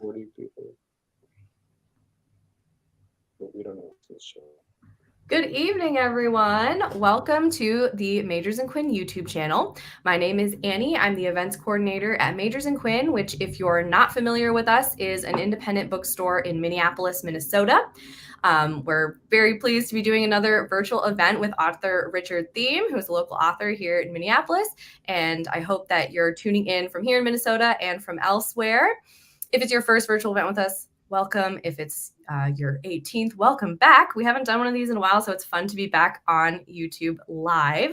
40 people. But we don't know if it's showing. Good evening, everyone. Welcome to the Majors and Quinn YouTube channel. My name is Annie. I'm the events coordinator at Majors and Quinn, which, if you're not familiar with us, is an independent bookstore in Minneapolis, Minnesota. We're very pleased to be doing another virtual event with author Richard Thieme, who's a local author here in Minneapolis. And I hope that you're tuning in from here in Minnesota and from elsewhere. If it's your first virtual event with us, welcome. If it's your 18th, welcome back. We haven't done one of these in a while, so it's fun to be back on YouTube Live.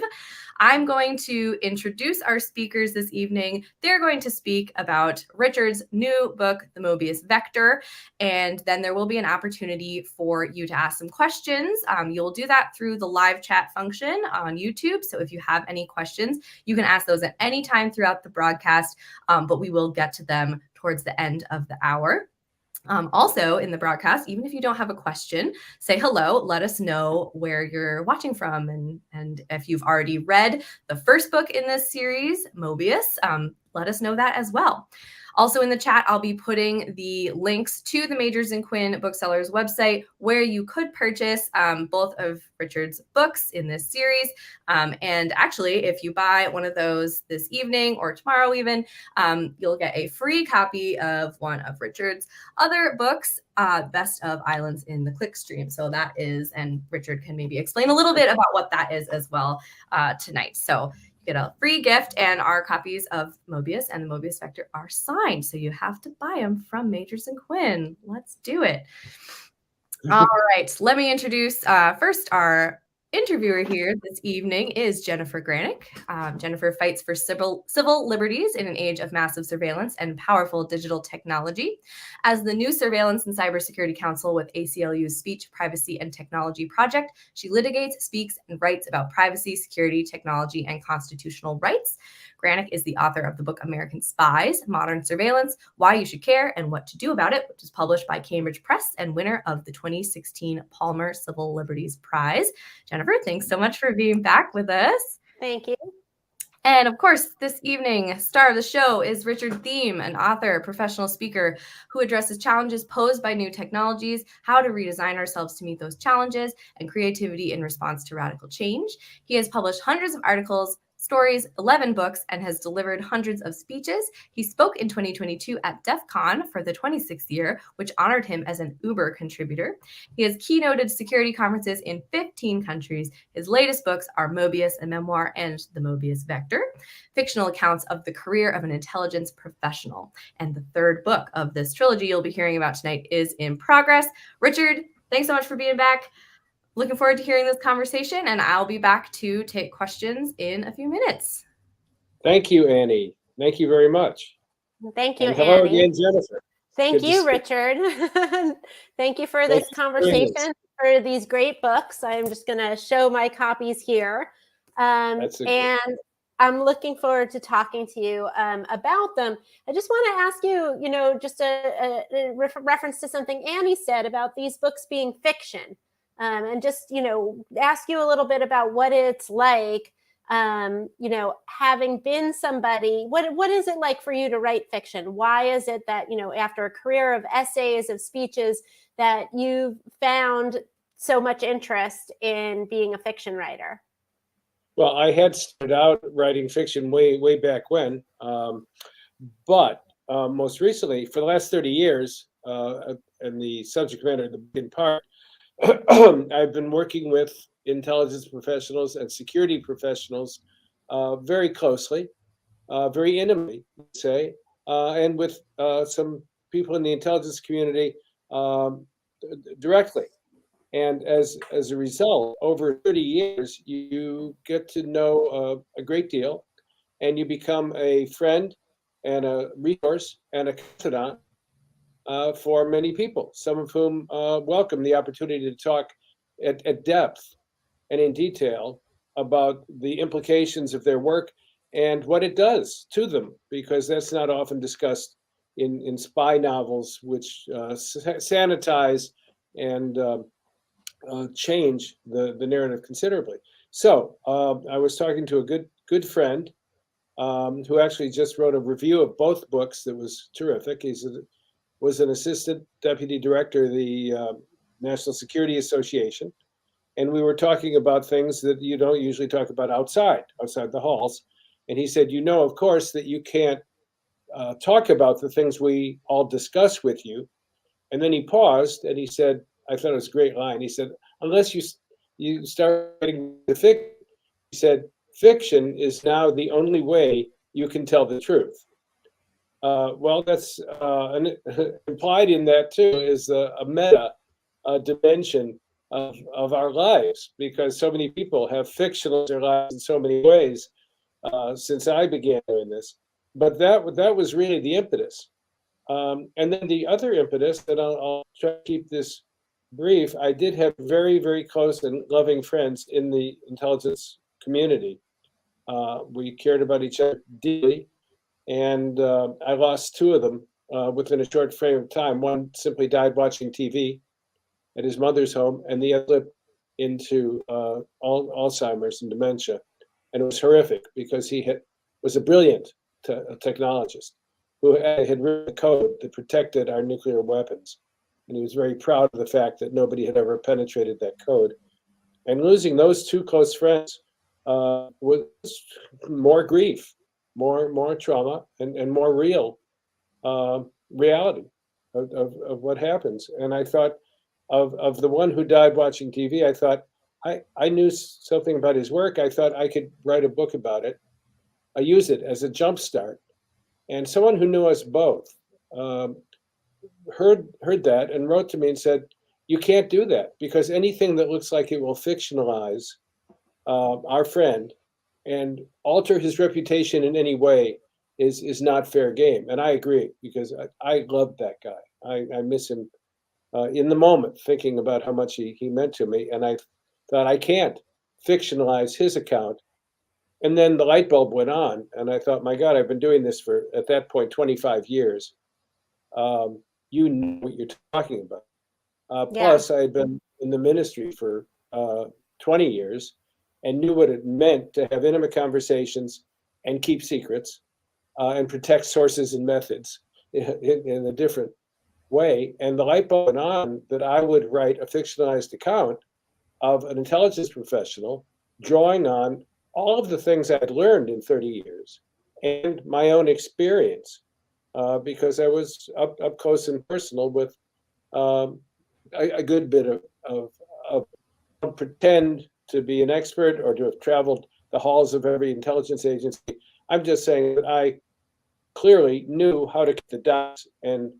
I'm going to introduce our speakers this evening. They're going to speak about Richard's new book, The Mobius Vector, and then there will be an opportunity for you to ask some questions. You'll do that through the live chat function on YouTube, so if you have any questions, you can ask those at any time throughout the broadcast, but we will get to them towards the end of the hour. Also in the broadcast, even if you don't have a question, say hello, let us know where you're watching from. And if you've already read the first book in this series, Mobius, let us know that as well. Also in the chat, I'll be putting the links to the Majors and Quinn Booksellers website where you could purchase both of Richard's books in this series. And actually, if you buy one of those this evening or tomorrow even, you'll get a free copy of one of Richard's other books, Best of Islands in the Clickstream. So that is, and Richard can maybe explain a little bit about what that is as well tonight. So get a free gift, and our copies of Mobius and the Mobius Vector are signed, so you have to buy them from Majors and Quinn. Let's do it. All right, let me introduce first our interviewer here this evening is Jennifer Granick. Jennifer fights for civil liberties in an age of massive surveillance and powerful digital technology. As the new Surveillance and Cybersecurity Council with ACLU's Speech, Privacy, and Technology Project, she litigates, speaks, and writes about privacy, security, technology, and constitutional rights. Granick is the author of the book American Spies, Modern Surveillance, Why You Should Care and What to Do About It, which is published by Cambridge Press and winner of the 2016 Palmer Civil Liberties Prize. Jennifer, thanks so much for being back with us. Thank you. And of course, this evening, star of the show is Richard Thieme, an author, professional speaker who addresses challenges posed by new technologies, how to redesign ourselves to meet those challenges, and creativity in response to radical change. He has published hundreds of articles, stories, 11 books, and has delivered hundreds of speeches. He spoke in 2022 at DEF CON for the 26th year, which honored him as an Uber contributor. He has keynoted security conferences in 15 countries. His latest books are Mobius, a memoir, and The Mobius Vector, fictional accounts of the career of an intelligence professional. And the third book of this trilogy you'll be hearing about tonight is in progress. Richard, thanks so much for being back. Looking forward to hearing this conversation, and I'll be back to take questions in a few minutes. Thank you, Annie. Thank you very much. Thank you, and hello Annie. again, Jennifer. Thank you, Richard. Thank you for this conversation, for these great books. I'm just going to show my copies here. And I'm looking forward to talking to you about them. I just want to ask you, just a reference to something Annie said about these books being fiction. And just, ask you a little bit about what it's like, having been somebody, what is it like for you to write fiction? Why is it that, after a career of essays, of speeches, that you've found so much interest in being a fiction writer? Well, I had started out writing fiction way back when, but most recently, for the last 30 years, and the subject matter in part, I've been working with intelligence professionals and security professionals very closely, very intimately, let's say, and with some people in the intelligence community directly. And as a result, over 30 years, you get to know a great deal, and you become a friend and a resource and a confidant for many people, some of whom welcome the opportunity to talk at depth and in detail about the implications of their work and what it does to them, because that's not often discussed in spy novels, which sanitize and change the narrative considerably. So I was talking to a good friend who actually just wrote a review of both books that was terrific. He's was an assistant deputy director of the National Security Association. And we were talking about things that you don't usually talk about outside the halls. And he said, you know, of course, that you can't talk about the things we all discuss with you. And then he paused and he said, I thought it was a great line. He said, unless you start writing the fiction, he said, fiction is now the only way you can tell the truth. Well, that's implied in that too is a meta dimension of our lives, because so many people have fictionalized their lives in so many ways since I began doing this. But that was really the impetus. And then the other impetus, and I'll try to keep this brief, I did have very, very close and loving friends in the intelligence community. We cared about each other deeply, and I lost two of them within a short frame of time. One simply died watching TV at his mother's home, and the other slipped into Alzheimer's and dementia. And it was horrific because he was a brilliant technologist who had written the code that protected our nuclear weapons. And he was very proud of the fact that nobody had ever penetrated that code. And losing those two close friends was more grief, more trauma, and more real reality of what happens. And I thought of the one who died watching TV, I thought, I knew something about his work. I thought I could write a book about it. I use it as a jumpstart. And someone who knew us both heard that and wrote to me and said, you can't do that, because anything that looks like it will fictionalize our friend and alter his reputation in any way is not fair game. And I agree, because I loved that guy. I miss him in the moment, thinking about how much he meant to me. And I thought, I can't fictionalize his account. And then the light bulb went on, and I thought, my God, I've been doing this for, at that point, 25 years. You know what you're talking about. Plus, I had been in the ministry for 20 years and knew what it meant to have intimate conversations and keep secrets and protect sources and methods in a different way. And the light bulb went on that I would write a fictionalized account of an intelligence professional drawing on all of the things I'd learned in 30 years and my own experience, because I was up close and personal with a good bit of don't pretend to be an expert or to have traveled the halls of every intelligence agency. I'm just saying that I clearly knew how to connect the dots and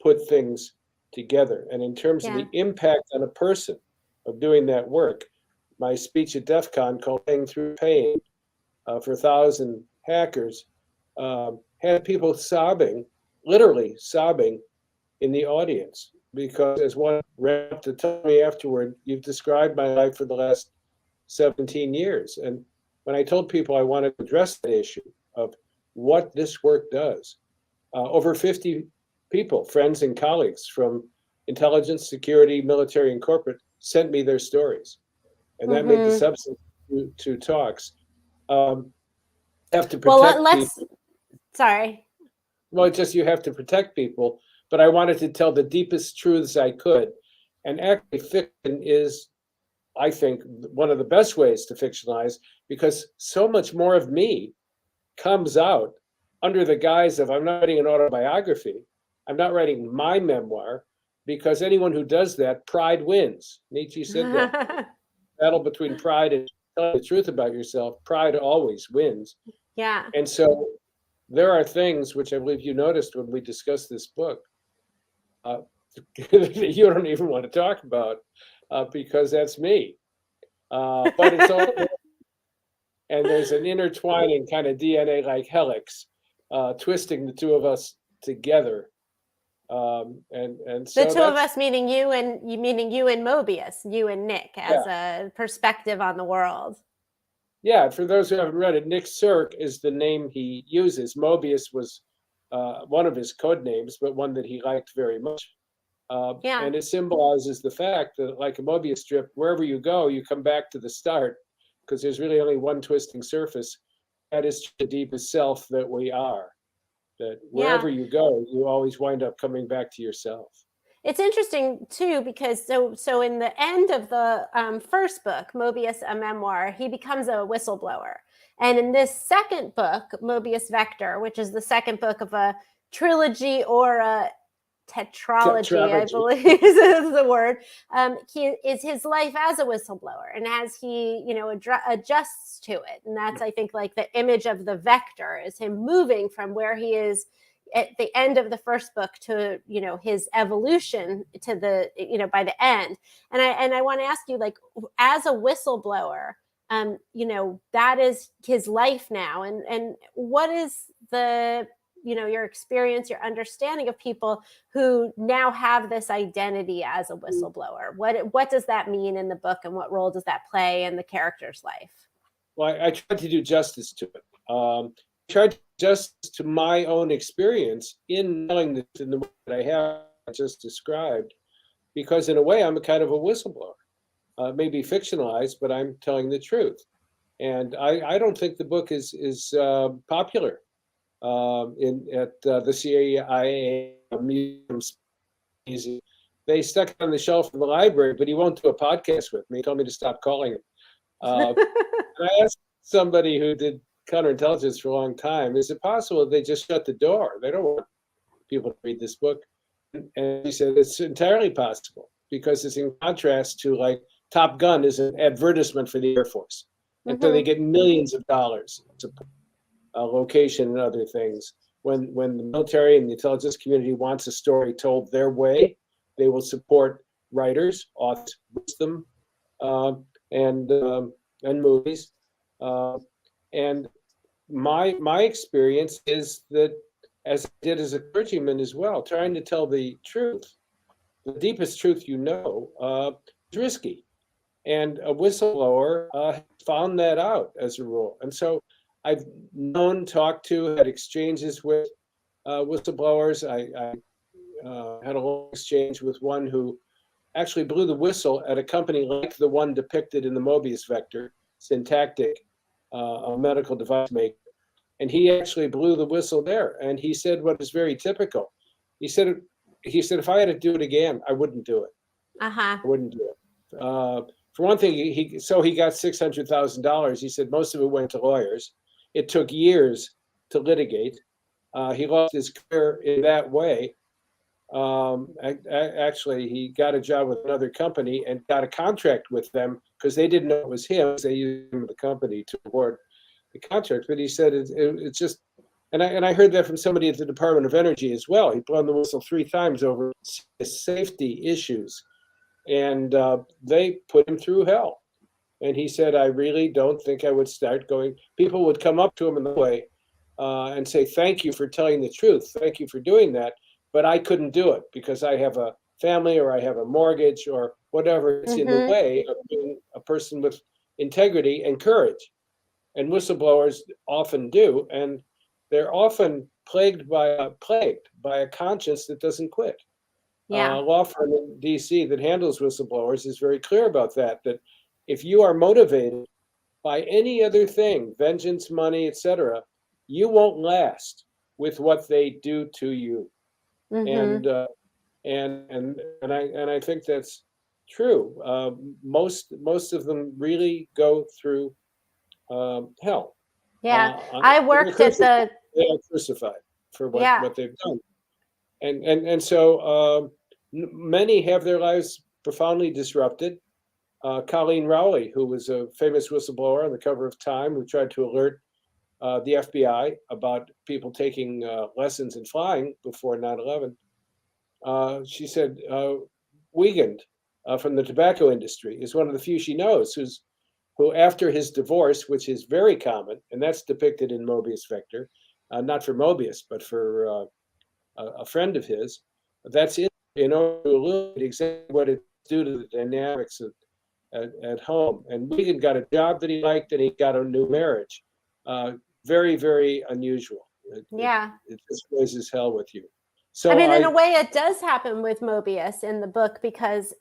put things together. And in terms of the impact on a person of doing that work, my speech at DEF CON called Paying Through Pain for 1,000 hackers had people sobbing, literally sobbing in the audience, because as one rep to tell me afterward, you've described my life for the last 17 years. And when I told people I wanted to address the issue of what this work does, over 50 people, friends and colleagues from intelligence, security, military, and corporate sent me their stories. And that made the substance to talks. Have to protect people. Sorry. Well, it's just you have to protect people, but I wanted to tell the deepest truths I could. And actually, fiction is, I think, one of the best ways to fictionalize, because so much more of me comes out under the guise of, I'm not writing an autobiography, I'm not writing my memoir, because anyone who does that, pride wins. Nietzsche said that. Battle between pride and telling the truth about yourself, pride always wins. Yeah. And so there are things which I believe you noticed when we discussed this book that you don't even want to talk about because that's me. But it's all, and there's an intertwining kind of DNA like helix twisting the two of us together. And so the two of us, meaning you and Mobius, you and Nick, as a perspective on the world. Yeah, for those who haven't read it, Nick Cirque is the name he uses. Mobius was one of his code names, but one that he liked very much. And it symbolizes the fact that, like a Mobius strip, wherever you go, you come back to the start, because there's really only one twisting surface. That is the deepest self that we are. that wherever you go, you always wind up coming back to yourself. It's interesting too, because so in the end of the first book, Mobius, a Memoir, he becomes a whistleblower. And in this second book, Mobius Vector, which is the second book of a trilogy or a tetralogy, I believe is the word, is his life as a whistleblower, and as he, adjusts to it. And that's, I think, like the image of the vector is him moving from where he is at the end of the first book to, his evolution to the, by the end. And I want to ask you, like, as a whistleblower, that is his life now. And what is the, your experience, your understanding of people who now have this identity as a whistleblower? What does that mean in the book, and what role does that play in the character's life? Well, I tried to do justice to it. Tried to justice to my own experience in telling this in the way that I have just described, because in a way I'm a kind of a whistleblower. Maybe fictionalized, but I'm telling the truth. And I don't think the book is popular at the CIA museums. They stuck it on the shelf in the library, but he won't do a podcast with me. He told me to stop calling him. And I asked somebody who did counterintelligence for a long time, is it possible they just shut the door? They don't want people to read this book. And he said it's entirely possible, because it's in contrast to, like, Top Gun is an advertisement for the Air Force. And so they get millions of dollars to location and other things. When the military and the intelligence community wants a story told their way, they will support writers, authors, wisdom, and movies. And my experience is that, as I did as a clergyman as well, trying to tell the truth, the deepest truth is risky. And a whistleblower found that out as a rule. And so I've talked to, had exchanges with whistleblowers. I had a long exchange with one who actually blew the whistle at a company like the one depicted in the Mobius Vector, Syntactic, a medical device maker. And he actually blew the whistle there. And he said what is very typical. He said, if I had to do it again, I wouldn't do it. I wouldn't do it. For one thing, he got $600,000. He said most of it went to lawyers. It took years to litigate. He lost his career in that way. Actually, he got a job with another company and got a contract with them because they didn't know it was him. They used him, the company, to award the contract. But he said it's just, and I heard that from somebody at the Department of Energy as well. He'd blown the whistle 3 times over safety issues, and they put him through hell. And he said, I really don't think I would start going. People would come up to him in the way and say, thank you for telling the truth. Thank you for doing that. But I couldn't do it because I have a family or I have a mortgage or whatever. It's in the way of being a person with integrity and courage. And whistleblowers often do. And they're often plagued by a conscience that doesn't quit. A law firm in D.C. that handles whistleblowers is very clear about that if you are motivated by any other thing, vengeance, money, etc., you won't last with what they do to you. And I think that's true. Most of them really go through hell. I worked at the. They are crucified for what they've done, and so many have their lives profoundly disrupted. Colleen Rowley, who was a famous whistleblower on the cover of Time, who tried to alert the FBI about people taking lessons in flying before 9/11. She said Wiegand from the tobacco industry is one of the few she knows who after his divorce, which is very common, and that's depicted in Mobius Vector, not for Mobius, but for a friend of his, that's in order to illuminate exactly what it do to the dynamics at home. And Wiegand got a job that he liked, and he got a new marriage. Very, very unusual. It just raises hell with you. So in a way, it does happen with Mobius in the book, because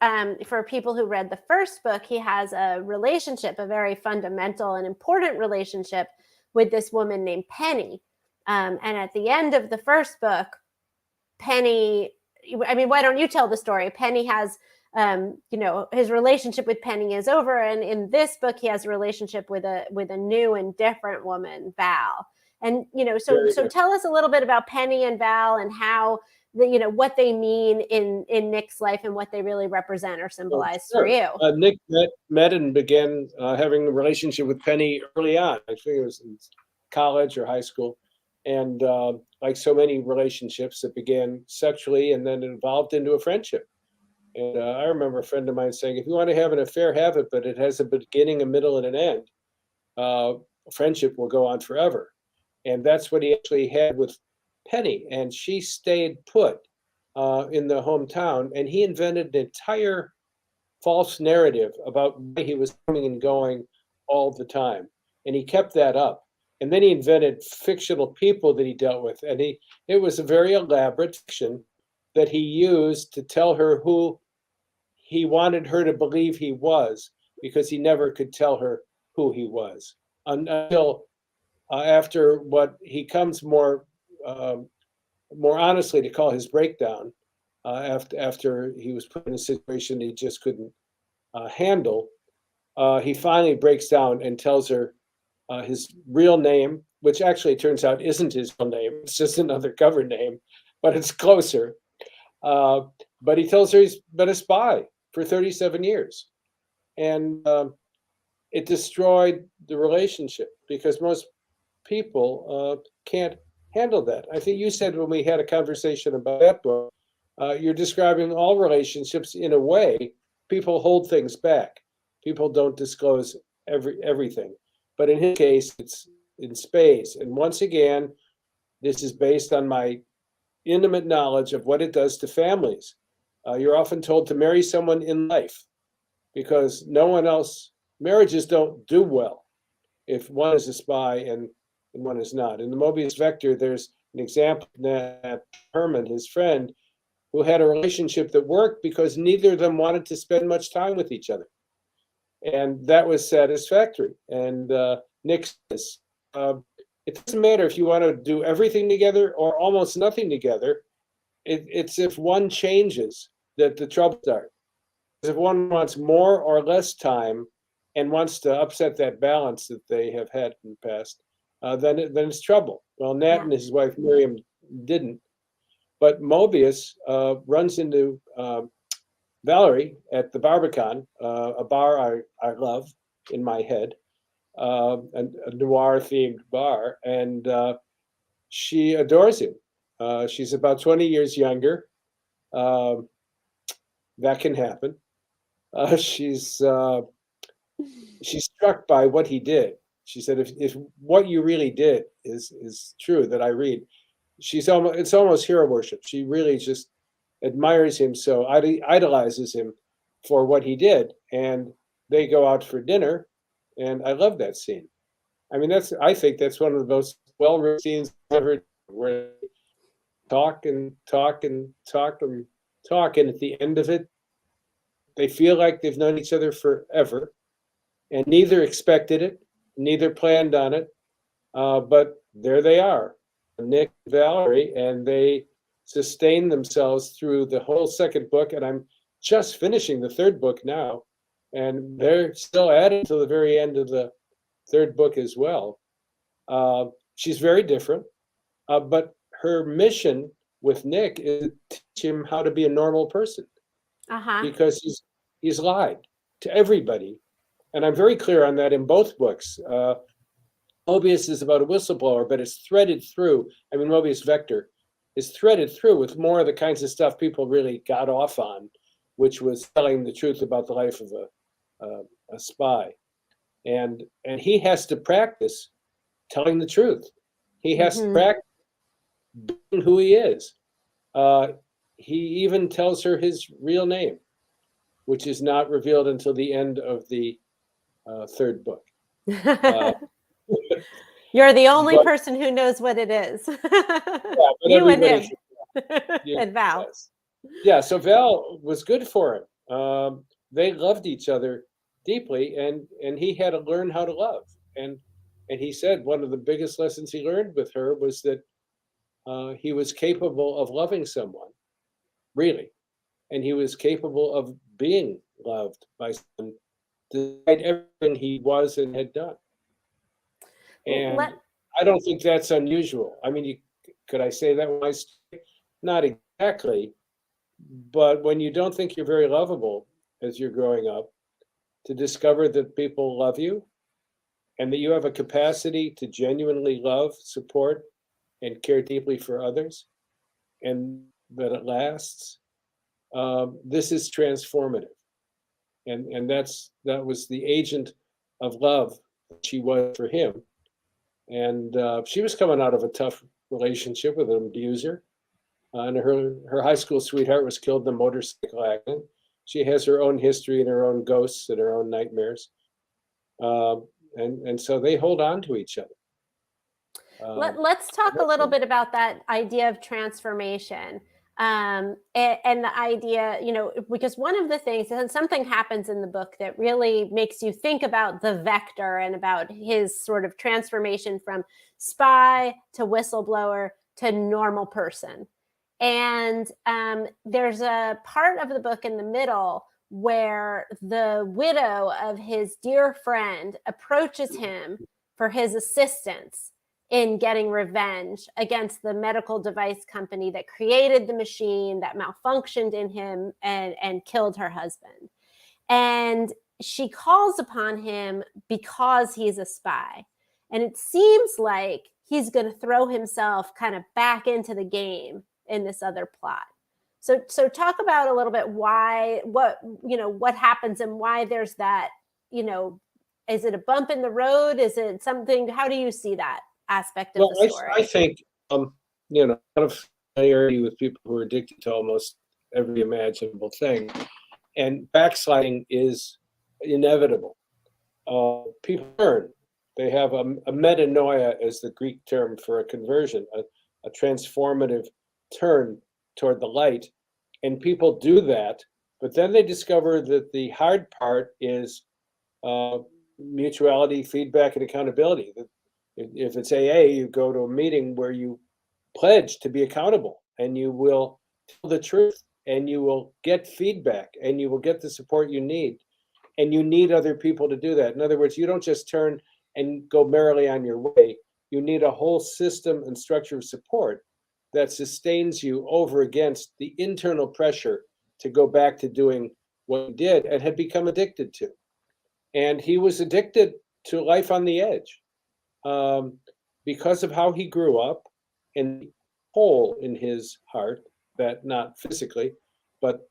for people who read the first book, he has a relationship, a very fundamental and important relationship with this woman named Penny. And at the end of the first book, Penny, I mean, why don't you tell the story? Penny has, his relationship with Penny is over. And in this book, he has a relationship with a new and different woman, Val. And, so tell us a little bit about Penny and Val and how, what they mean in Nick's life and what they really represent or symbolize for you. Nick met and began having a relationship with Penny early on. I think it was in college or high school. And like so many relationships, it began sexually and then it evolved into a friendship. And I remember a friend of mine saying, if you want to have an affair, have it, but it has a beginning, a middle, and an end. Friendship will go on forever. And that's what he actually had with Penny. And she stayed put in the hometown. And he invented an entire false narrative about why he was coming and going all the time. And he kept that up. And then he invented fictional people that he dealt with. And it was a very elaborate fiction that he used to tell her who he wanted her to believe he was, because he never could tell her who he was until after what he comes more honestly to call his breakdown, after he was put in a situation he just couldn't handle. He finally breaks down and tells her his real name, which actually turns out isn't his real name. It's just another cover name, but it's closer. But he tells her he's been a spy for 37 years. And it destroyed the relationship because most people can't handle that. I think you said when we had a conversation about that book, you're describing all relationships in a way. People hold things back. People don't disclose everything. But in his case, it's in spades. And once again, this is based on my intimate knowledge of what it does to families. You're often told to marry someone in life because no one else, marriages don't do well if one is a spy and one is not. In the Mobius Vector, there's an example that Herman, his friend, who had a relationship that worked because neither of them wanted to spend much time with each other. And that was satisfactory. And Nick says, it doesn't matter if you want to do everything together or almost nothing together. It's if one changes that the trouble starts. If one wants more or less time and wants to upset that balance that they have had in the past, then it's trouble. Well, Nat and his wife Miriam didn't. But Mobius runs into Valerie at the Barbican, a bar I love in my head, a noir-themed bar, and she adores him. She's about 20 years younger. That can happen. She's struck by what he did. She said, if what you really did is true that I read, it's almost hero worship. She really just admires him, so idolizes him for what he did. And they go out for dinner, and I love that scene. I mean, I think that's one of the most well-written scenes I've ever, where they talk and talk and talk and talk, and at the end of it, they feel like they've known each other forever, and neither expected it, neither planned on it, but there they are, Nick and Valerie, and they sustain themselves through the whole second book, and I'm just finishing the third book now, and they're still at it until the very end of the third book as well. She's very different, but her mission with Nick is to teach him how to be a normal person, because he's lied to everybody, and I'm very clear on that in both books. Mobius is about a whistleblower, but it's threaded through. I mean, Mobius Vector is threaded through with more of the kinds of stuff people really got off on, which was telling the truth about the life of a spy. And he has to practice telling the truth. He has to practice being who he is. He even tells her his real name, which is not revealed until the end of the third book. You're the only person who knows what it is. You and him. And Val. Yes. Yeah, so Val was good for him. They loved each other deeply, and he had to learn how to love. And And he said one of the biggest lessons he learned with her was that he was capable of loving someone, really. And he was capable of being loved by someone despite everything he was and had done. And I don't think that's unusual. I mean, could I say that when I story? Not exactly. But when you don't think you're very lovable as you're growing up, to discover that people love you and that you have a capacity to genuinely love, support, and care deeply for others, and that it lasts, this is transformative. And that was the agent of love she was for him. And she was coming out of a tough relationship with an abuser. And her high school sweetheart was killed in a motorcycle accident. She has her own history and her own ghosts and her own nightmares. And so they hold on to each other. Let's talk a little bit about that idea of transformation. And the idea, because one of the things, and something happens in the book that really makes you think about the Vector and about his sort of transformation from spy to whistleblower to normal person. And there's a part of the book in the middle where the widow of his dear friend approaches him for his assistance in getting revenge against the medical device company that created the machine that malfunctioned in him and killed her husband. And she calls upon him because he's a spy. And it seems like he's going to throw himself kind of back into the game in this other plot. So talk about a little bit what happens and why there's that, is it a bump in the road? Is it something, how do you see that aspect of the story? I think, a lot of familiarity with people who are addicted to almost every imaginable thing. And backsliding is inevitable. People learn. They have a metanoia, as the Greek term for a conversion, a transformative turn toward the light. And people do that, but then they discover that the hard part is mutuality, feedback, and accountability. If it's AA, you go to a meeting where you pledge to be accountable, and you will tell the truth, and you will get feedback, and you will get the support you need. And you need other people to do that. In other words, you don't just turn and go merrily on your way. You need a whole system and structure of support that sustains you over against the internal pressure to go back to doing what he did and had become addicted to. And he was addicted to life on the edge because of how he grew up and the hole in his heart, that not physically, but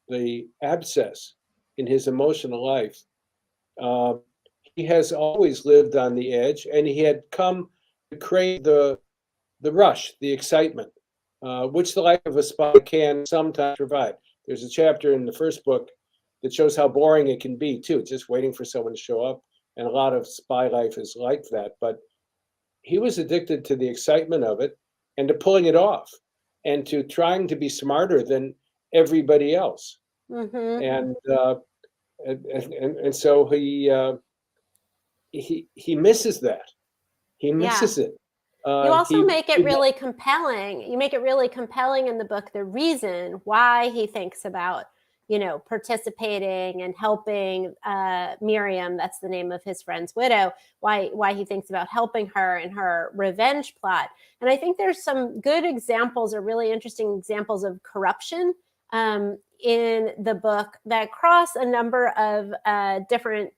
the abscess in his emotional life. He has always lived on the edge, and he had come to crave the rush, the excitement, which the life of a spy can sometimes provide. There's a chapter in the first book that shows how boring it can be too, just waiting for someone to show up. And a lot of spy life is like that. But he was addicted to the excitement of it and to pulling it off and to trying to be smarter than everybody else. Mm-hmm. And so he misses that. He misses it. You also make it really compelling. You make it really compelling in the book, the reason why he thinks about, participating and helping Miriam, that's the name of his friend's widow, why he thinks about helping her in her revenge plot. And I think there's some good examples or really interesting examples of corruption in the book that cross a number of different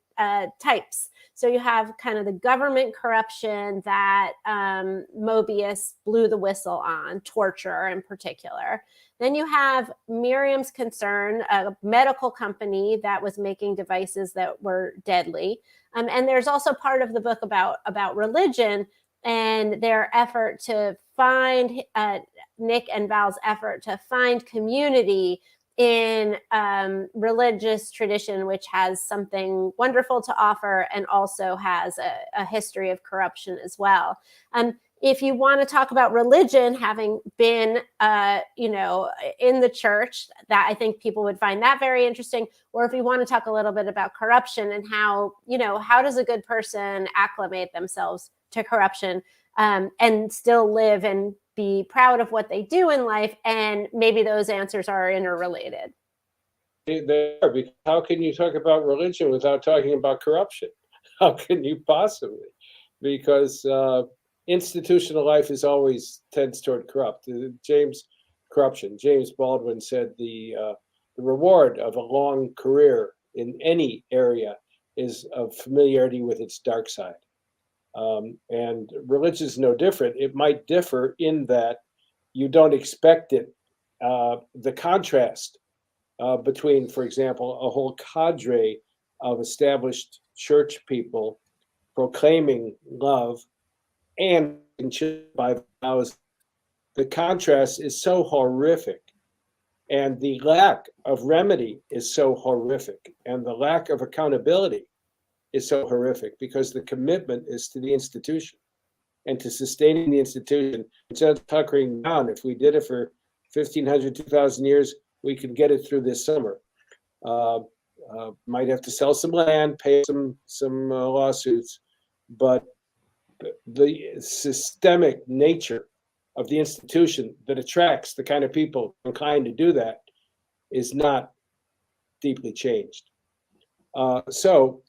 types. So you have kind of the government corruption that Mobius blew the whistle on, torture in particular. Then you have Miriam's concern, a medical company that was making devices that were deadly. And there's also part of the book about religion and their effort to find, Nick and Val's effort to find community in religious tradition, which has something wonderful to offer and also has a history of corruption as well. if you want to talk about religion, having been, in the church, that I think people would find that very interesting. Or if you want to talk a little bit about corruption and how does a good person acclimate themselves to corruption and still live and be proud of what they do in life, and maybe those answers are interrelated. They are, because how can you talk about religion without talking about corruption? How can you possibly? Because institutional life is always tends toward corruption. James Baldwin said the reward of a long career in any area is of familiarity with its dark side. And religion is no different. It might differ in that you don't expect it. The contrast between, for example, a whole cadre of established church people proclaiming love and by vows, the contrast is so horrific, and the lack of remedy is so horrific, and the lack of accountability is so horrific, because the commitment is to the institution and to sustaining the institution instead of tuckering down. If we did it for 1,500, 2,000 years, we could get it through this summer. Might have to sell some land, pay some lawsuits, but the systemic nature of the institution that attracts the kind of people inclined to do that is not deeply changed. So,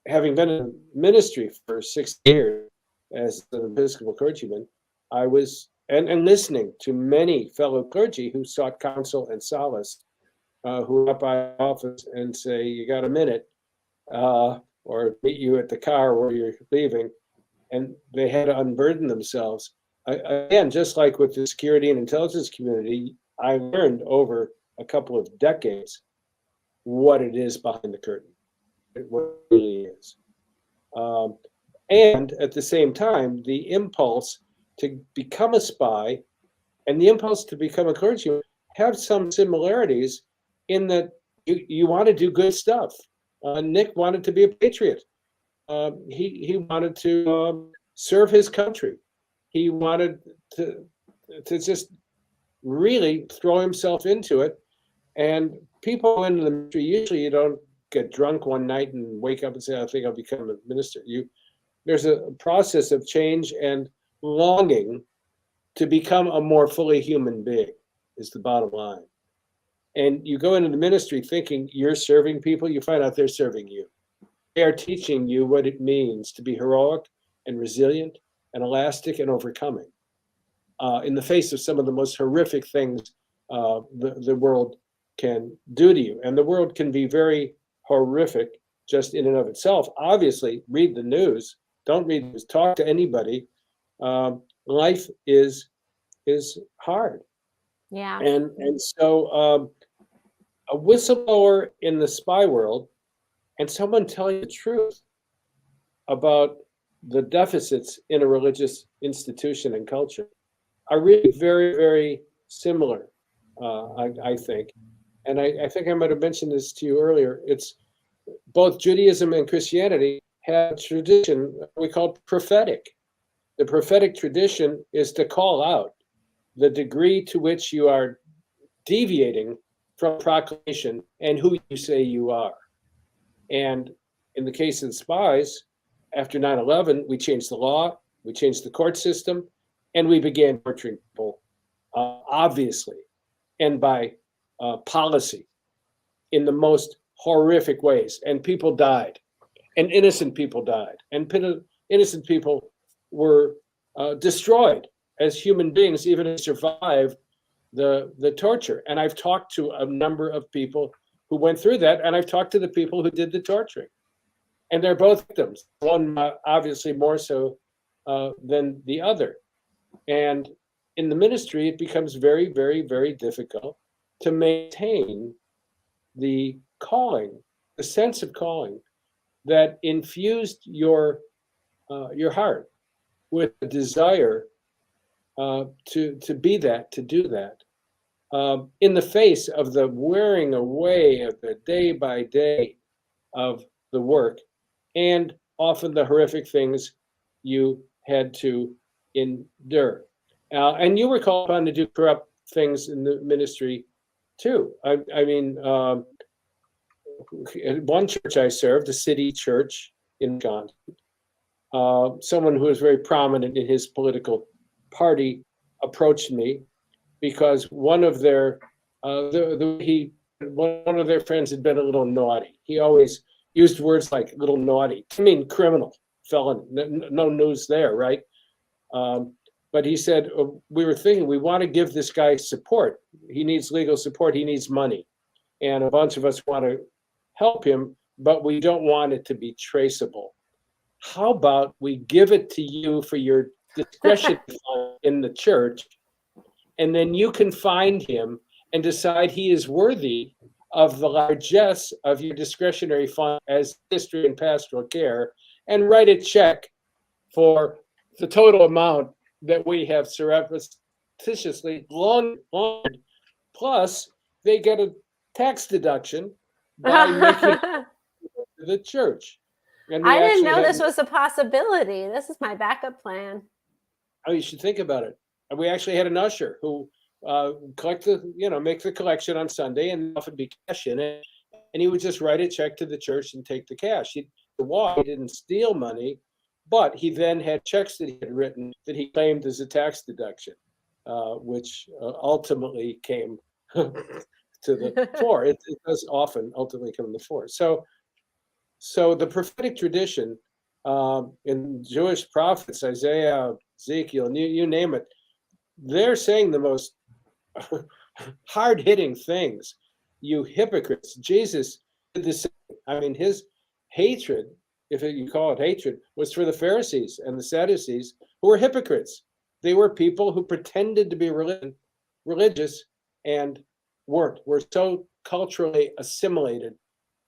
having been in ministry for 6 years as an Episcopal clergyman, I was and listening to many fellow clergy who sought counsel and solace, who were up by office and say, "You got a minute," or meet you at the car where you're leaving, and they had to unburden themselves. Again, just like with the security and intelligence community, I learned over a couple of decades what it is behind the curtain, what it really is. And at the same time, the impulse to become a spy and the impulse to become a clergyman have some similarities in that you want to do good stuff. Nick wanted to be a patriot. He wanted to serve his country. He wanted to just really throw himself into it. And people in the ministry, usually you don't get drunk one night and wake up and say, "I think I'll become a minister." There's a process of change and longing to become a more fully human being is the bottom line. And you go into the ministry thinking you're serving people, you find out they're serving you. They are teaching you what it means to be heroic and resilient and elastic and overcoming in the face of some of the most horrific things the world can do to you. And the world can be very horrific just in and of itself. Obviously, read the news. Don't read the news. Talk to anybody. Life is hard. Yeah. And so a whistleblower in the spy world and someone telling the truth about the deficits in a religious institution and culture are really very, very similar, I think. And I think I might have mentioned this to you earlier. It's both Judaism and Christianity have a tradition we call prophetic. The prophetic tradition is to call out the degree to which you are deviating from proclamation and who you say you are. And in the case of the spies, after 9/11, we changed the law, we changed the court system, and we began torturing people, obviously, and by policy in the most horrific ways. And people died, and innocent people died, and innocent people were destroyed as human beings, even if they survived the torture. And I've talked to a number of people who went through that, and I've talked to the people who did the torturing. And they're both victims, one obviously more so than the other. And in the ministry, it becomes very, very, very difficult to maintain the calling, the sense of calling that infused your heart with a desire to be that, to do that, in the face of the wearing away of the day by day of the work, and often the horrific things you had to endure. And you were called upon to do corrupt things in the ministry too. I mean, at one church I served, a city church in Wisconsin, someone who was very prominent in his political party approached me because one of their one of their friends had been a little naughty. He always used words like "little naughty" to mean criminal, felon. No news there, right? But he said, we were thinking we want to give this guy support. He needs legal support. He needs money, and a bunch of us want to help him, but we don't want it to be traceable. How about we give it to you for your discretion in the church, and then you can find him and decide he is worthy of the largesse of your discretionary fund as ministry and pastoral care, and write a check for the total amount that we have surreptitiously laundered. Plus, they get a tax deduction by making it to the church. And I didn't know this was a possibility. This is my backup plan. Oh, you should think about it. And we actually had an usher who make the collection on Sunday, and often be cash in it, and he would just write a check to the church and take the cash. He didn't steal money, but he then had checks that he had written that he claimed as a tax deduction, which ultimately came to the fore. It does often ultimately come to the fore. So the prophetic tradition in Jewish prophets, Isaiah, Ezekiel, you name it, they're saying the most hard-hitting things. You hypocrites. Jesus did the same. I mean, his hatred, if you call it hatred, was for the Pharisees and the Sadducees, who were hypocrites. They were people who pretended to be religious and weren't. Were so culturally assimilated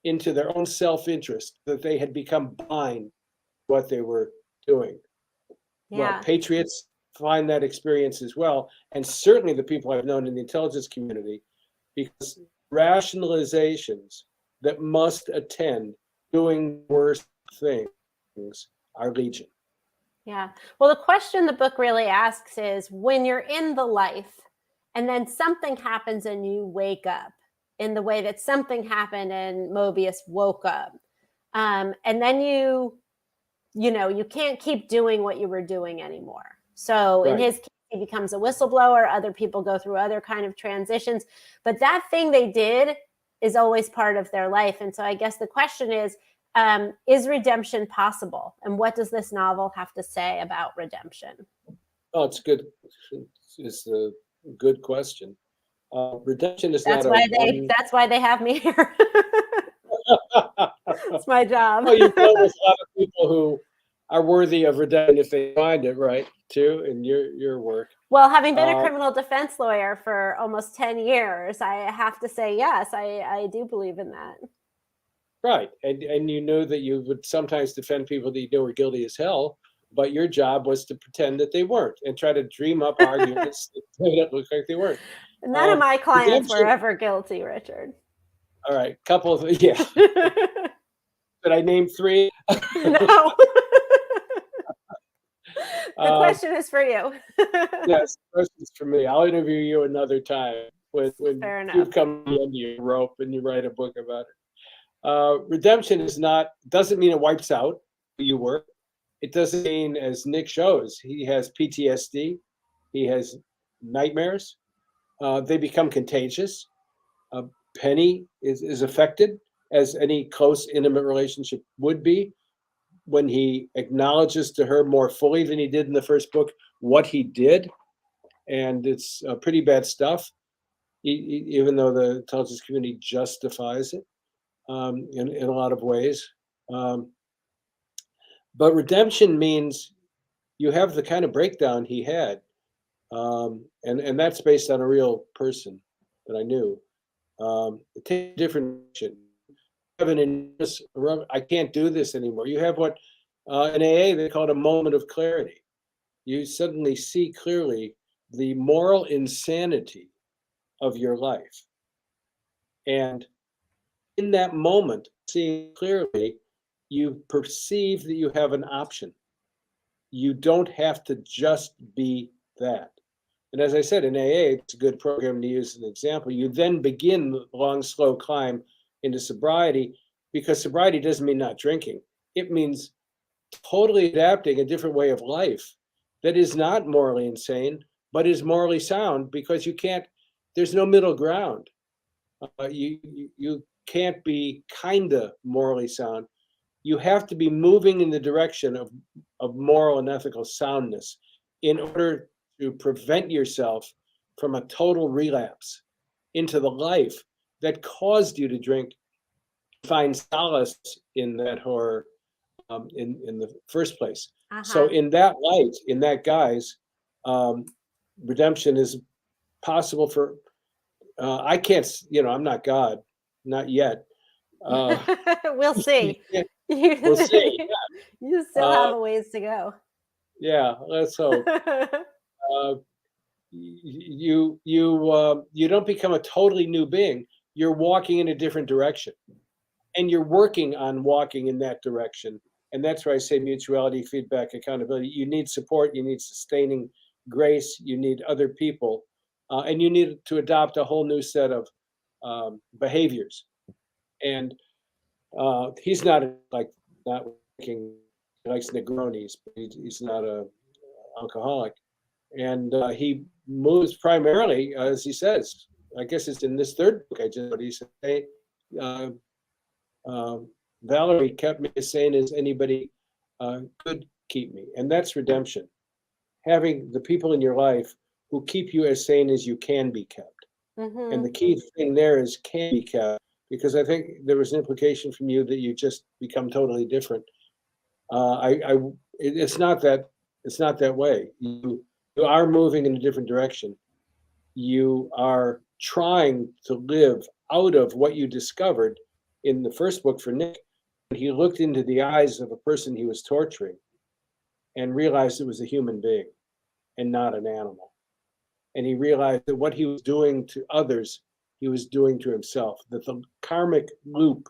into their own self-interest that they had become blind to what they were doing. Yeah. Well, patriots find that experience as well, and certainly the people I've known in the intelligence community, because rationalizations that must attend doing worse things are legion. Yeah. Well, the question the book really asks is, when you're in the life and then something happens and you wake up in the way that something happened and Mobius woke up, and then you can't keep doing what you were doing anymore. So in his case, he becomes a whistleblower. Other people go through other kind of transitions, but that thing they did is always part of their life. And so I guess the question is redemption possible? And what does this novel have to say about redemption? Oh, it's good. It's a good question. Redemption is that's why they have me here. It's my job. Well, you deal with a lot of people who are worthy of redemption if they find it, right, too, in your work. Well, having been a criminal defense lawyer for almost 10 years, I have to say, yes, I do believe in that. Right. And you knew that you would sometimes defend people that you knew were guilty as hell, but your job was to pretend that they weren't and try to dream up arguments that looked like they weren't. None of my clients were ever guilty, Richard. All right. Couple of, yeah. Did I name 3? No. The question is for you. Yes, the question is for me. I'll interview you another time when you've come to the end of your rope and you write a book about it. Redemption doesn't mean it wipes out who you were. It doesn't mean, as Nick shows, he has PTSD. He has nightmares. They become contagious. Penny is affected, as any close, intimate relationship would be, when he acknowledges to her more fully than he did in the first book what he did. And it's pretty bad stuff, even though the intelligence community justifies it in a lot of ways. But redemption means you have the kind of breakdown he had. And that's based on a real person that I knew. It takes a different action. I can't do this anymore. You have what in AA they call it a moment of clarity. You suddenly see clearly the moral insanity of your life. And in that moment, seeing clearly, you perceive that you have an option. you don't have to just be that. And as I said, in AA, it's a good program to use as an example. You then begin the long, slow climb into sobriety, because sobriety doesn't mean not drinking. It means totally adapting a different way of life that is not morally insane, but is morally sound, because there's no middle ground. You can't be kinda morally sound. You have to be moving in the direction of moral and ethical soundness in order to prevent yourself from a total relapse into the life that caused you to drink, find solace in that horror in the first place. So in that light, in that guise, redemption is possible for, I can't, I'm not God, not yet. We'll see. We'll see. Yeah. You still have a ways to go. Yeah, let's hope. You don't become a totally new being. You're walking in a different direction, and you're working on walking in that direction. And that's why I say mutuality, feedback, accountability. You need support. You need sustaining grace. You need other people, and you need to adopt a whole new set of behaviors. And he's not working. He likes Negronis, but he's not a alcoholic. And he moves primarily, as he says, I guess it's in this third book I just read, he said, hey, Valerie kept me as sane as anybody could keep me. And that's redemption. Having the people in your life who keep you as sane as you can be kept. Mm-hmm. And the key thing there is can be kept, because I think there was an implication from you that you just become totally different. It's not that way. You are moving in a different direction. You are trying to live out of what you discovered in the first book for Nick. He looked into the eyes of a person he was torturing and realized it was a human being and not an animal. And he realized that what he was doing to others, he was doing to himself, that the karmic loop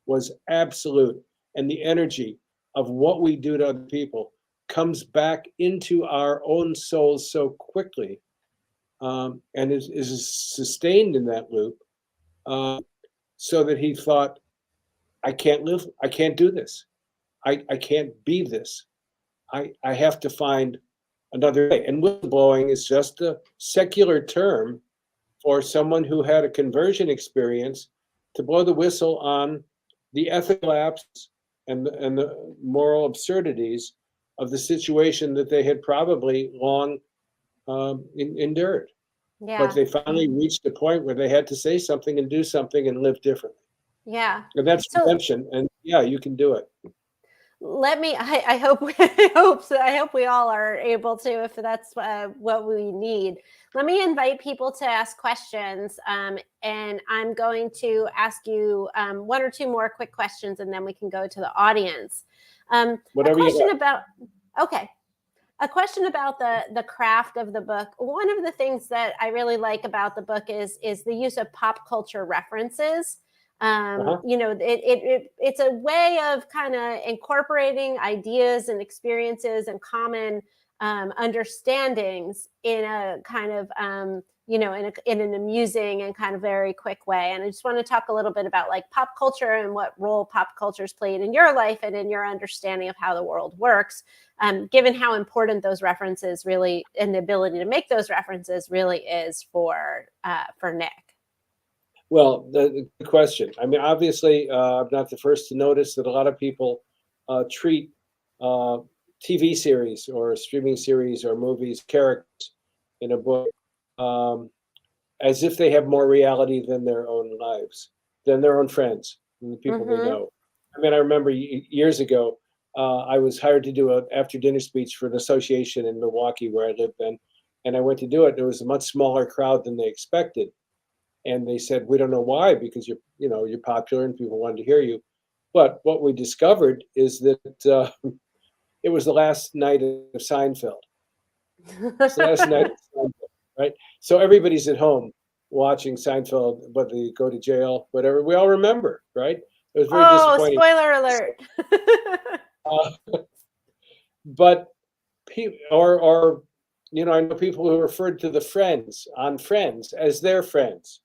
was absolute, and the energy of what we do to other people comes back into our own souls so quickly, and is sustained in that loop, so that he thought, I can't do this. I can't be this. I have to find another way. And whistleblowing is just a secular term for someone who had a conversion experience to blow the whistle on the ethical lapses and the moral absurdities of the situation that they had probably long endured. Yeah. But they finally reached a point where they had to say something and do something and live differently. Yeah. And that's redemption. And yeah, you can do it. I hope we all are able to, if that's what we need. Let me invite people to ask questions, and I'm going to ask you one or two more quick questions, and then we can go to the audience. A question about the craft of the book. One of the things that I really like about the book is the use of pop culture references. It's a way of kind of incorporating ideas and experiences and common understandings in a kind of in an amusing and kind of very quick way. And I just want to talk a little bit about like pop culture and what role pop culture's played in your life and in your understanding of how the world works, given how important those references really, and the ability to make those references really is for Nick. Well, the question. I mean, obviously, I'm not the first to notice that a lot of people treat TV series or streaming series or movies, characters in a book, as if they have more reality than their own lives, than their own friends, than the people they know. I mean, I remember years ago, I was hired to do an after-dinner speech for an association in Milwaukee where I lived then, and I went to do it. There was a much smaller crowd than they expected. And they said, we don't know why, because you're popular and people wanted to hear you. But what we discovered is that it was the last night of Seinfeld. It's the last night of Seinfeld, right? So everybody's at home watching Seinfeld, but they go to jail, whatever. We all remember, right? It was very disappointing. Spoiler alert. But or I know people who referred to the friends on Friends as their friends,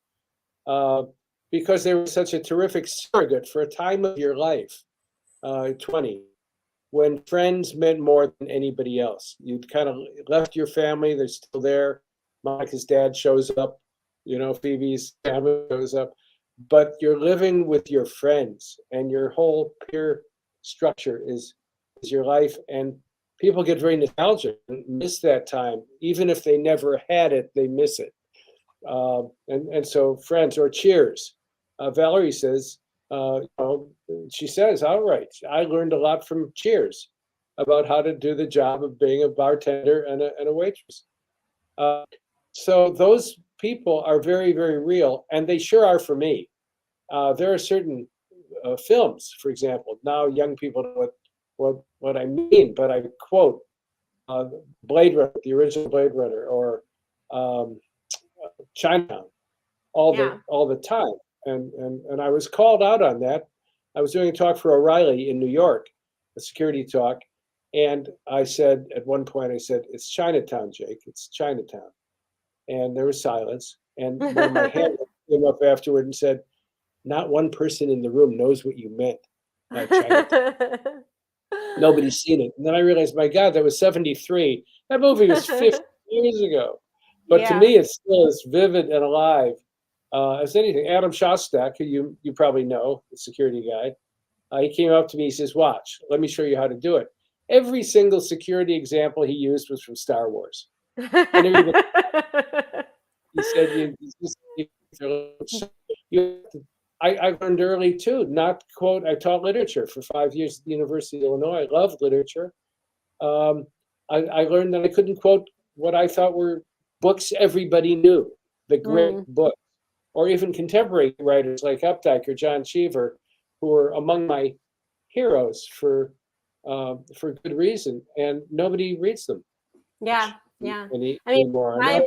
because they were such a terrific surrogate for a time of your life, 20, when friends meant more than anybody else. You'd kind of left your family, they're still there. Monica's dad shows up, Phoebe's family shows up, but you're living with your friends, and your whole peer structure is your life. And people get very nostalgic and miss that time. Even if they never had it, they miss it. And so Friends or Cheers. Valerie says, she says outright, I learned a lot from Cheers about how to do the job of being a bartender and a waitress. So those people are very, very real, and they sure are for me. There are certain films, for example. Now young people know what I mean, but I quote Blade Runner, the original Blade Runner, or Chinatown, all the time. And I was called out on that. I was doing a talk for O'Reilly in New York, a security talk, and I said at one point, it's Chinatown, Jake. It's Chinatown. And there was silence. And one of my handlers came up afterward and said, not one person in the room knows what you meant by Chinatown. Nobody's seen it. And then I realized, my God, that was 1973. That movie was 50 years ago. But to me, it's still as vivid and alive as anything. Adam Shostak, who you probably know, the security guy, he came up to me, he says, watch, let me show you how to do it. Every single security example he used was from Star Wars. And he said, I learned early too, not quote, I taught literature for 5 years at the University of Illinois. I loved literature. I learned that I couldn't quote what I thought were books everybody knew, the great books, or even contemporary writers like Updike or John Cheever, who were among my heroes for good reason, and nobody reads them. Yeah. Anymore.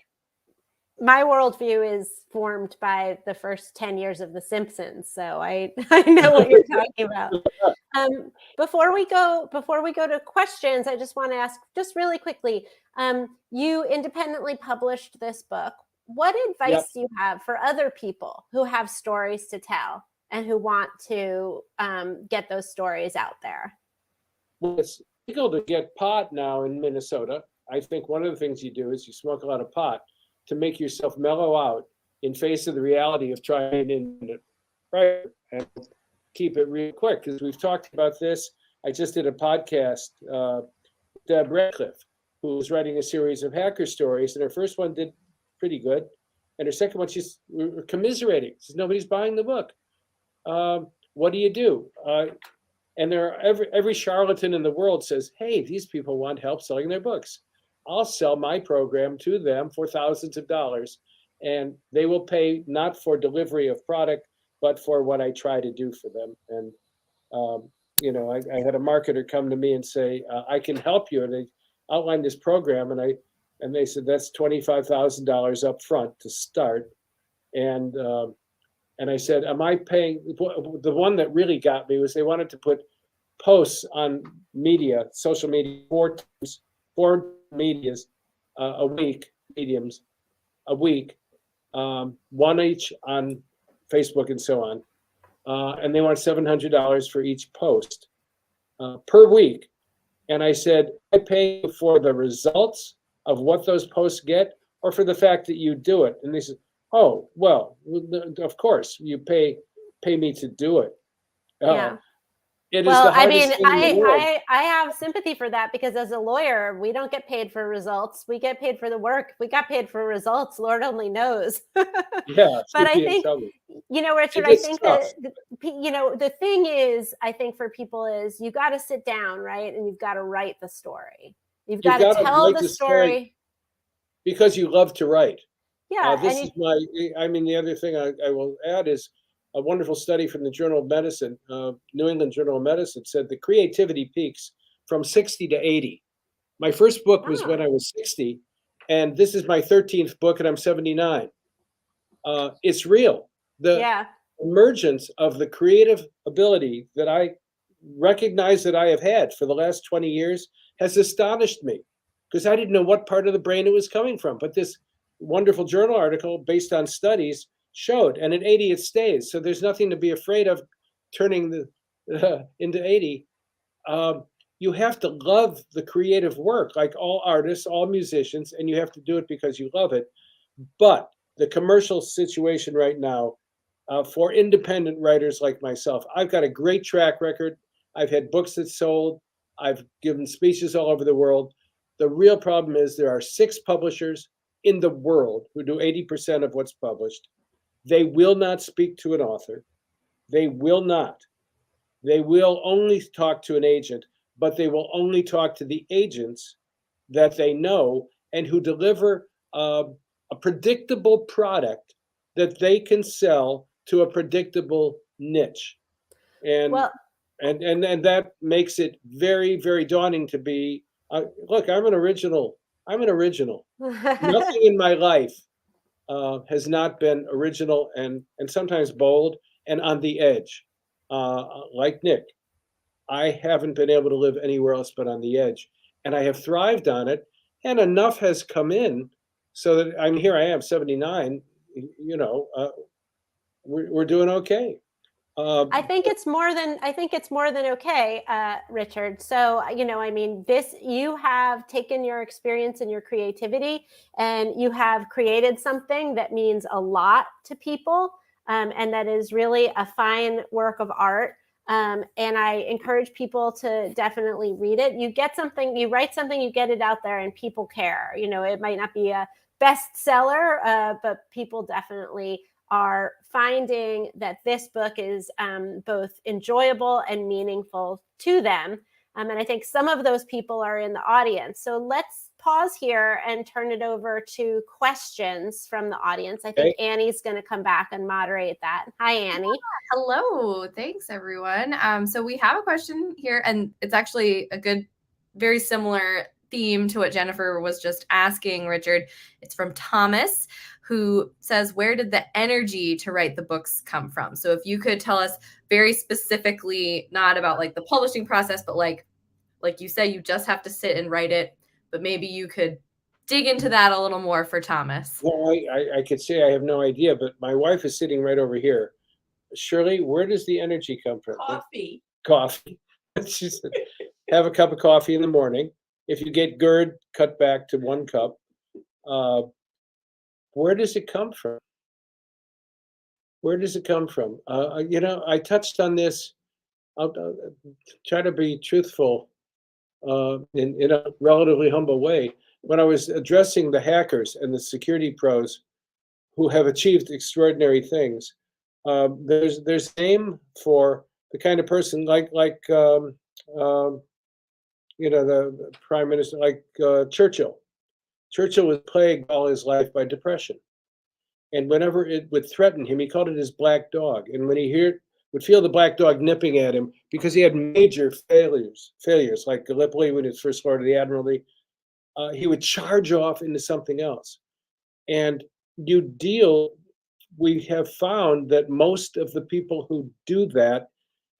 My worldview is formed by the first 10 years of The Simpsons, so I know what you're talking about. Before we go to questions, I just want to ask, just really quickly, you independently published this book. What advice do you have for other people who have stories to tell and who want to get those stories out there? Well, it's legal to get pot now in Minnesota. I think one of the things you do is you smoke a lot of pot to make yourself mellow out in face of the reality of trying in right and keep it real quick. Because we've talked about this. I just did a podcast, Deb Radcliffe, who was writing a series of hacker stories, and her first one did pretty good. And her second one, she's commiserating. She says, nobody's buying the book. What do you do? And there are every charlatan in the world says, hey, these people want help selling their books. I'll sell my program to them for thousands of dollars, and they will pay not for delivery of product, but for what I try to do for them. And, I had a marketer come to me and say, I can help you. And they outlined this program, and they said, that's $25,000 up front to start. And I said, am I paying? The one that really got me was they wanted to put posts on media, social media, four medias a week, mediums a week, one each on Facebook and so on. And they want $700 for each post per week. And I said, I pay for the results of what those posts get, or for the fact that you do it? And they said, oh, well, of course, you pay me to do it. It is the hardest thing in the world. I have sympathy for that, because as a lawyer, we don't get paid for results. We get paid for the work. We got paid for results. Lord only knows. Yeah. But I think, Richard, I think that, the thing is, I think for people is you got to sit down, right? And you've got to write the story. You've got to tell the story. Because you love to write. Yeah. The other thing I will add is, a wonderful study from the Journal of Medicine, New England Journal of Medicine, said the creativity peaks from 60 to 80. My first book was when I was 60, and this is my 13th book, and I'm 79. It's real. The emergence of the creative ability that I recognize that I have had for the last 20 years has astonished me. because I didn't know what part of the brain it was coming from. But this wonderful journal article based on studies showed, and at 80 it stays. So there's nothing to be afraid of turning the into 80. You have to love the creative work, like all artists, all musicians, and you have to do it because you love it. But the commercial situation right now, for independent writers like myself, I've got a great track record. I've had books that sold. I've given speeches all over the world. The real problem is there are 6 publishers in the world who do 80% of what's published. They will not speak to an author. They will not. They will only talk to an agent, but they will only talk to the agents that they know and who deliver a predictable product that they can sell to a predictable niche. And well, and that makes it very, very daunting to be, look, I'm an original. Nothing in my life has not been original and sometimes bold and on the edge. Like Nick, I haven't been able to live anywhere else but on the edge, and I have thrived on it. And enough has come in so that I'm here. I am 79. You know, we're doing okay. I think it's more than okay, Richard. So, you know, I mean, you have taken your experience and your creativity and you have created something that means a lot to people, and that is really a fine work of art. And I encourage people to definitely read it. You get something, you write something, you get it out there and people care. You know, it might not be a bestseller, but people definitely are finding that this book is both enjoyable and meaningful to them. And I think some of those people are in the audience. So let's pause here and turn it over to questions from the audience. I think Annie's going to come back and moderate that. Hi, Annie. Hello. Thanks, everyone. So we have a question here, and it's actually a good, very similar theme to what Jennifer was just asking, Richard. It's from Thomas, who says, where did the energy to write the books come from? So if you could tell us very specifically, not about like the publishing process, but like you said, you just have to sit and write it, but maybe you could dig into that a little more for Thomas. Well, I could say I have no idea, but my wife is sitting right over here. Shirley, where does the energy come from? Coffee. She said, have a cup of coffee in the morning. If you get GERD, cut back to 1 cup. Where does it come from? Where does it come from? You know, I touched on this. I'll try to be truthful in a relatively humble way. When I was addressing the hackers and the security pros who have achieved extraordinary things, there's a name for the kind of person like you know, the prime minister, like Churchill. Churchill was plagued all his life by depression. And whenever it would threaten him, he called it his black dog. And when he would feel the black dog nipping at him, because he had major failures like Gallipoli when he was First Lord of the Admiralty, he would charge off into something else. And we have found that most of the people who do that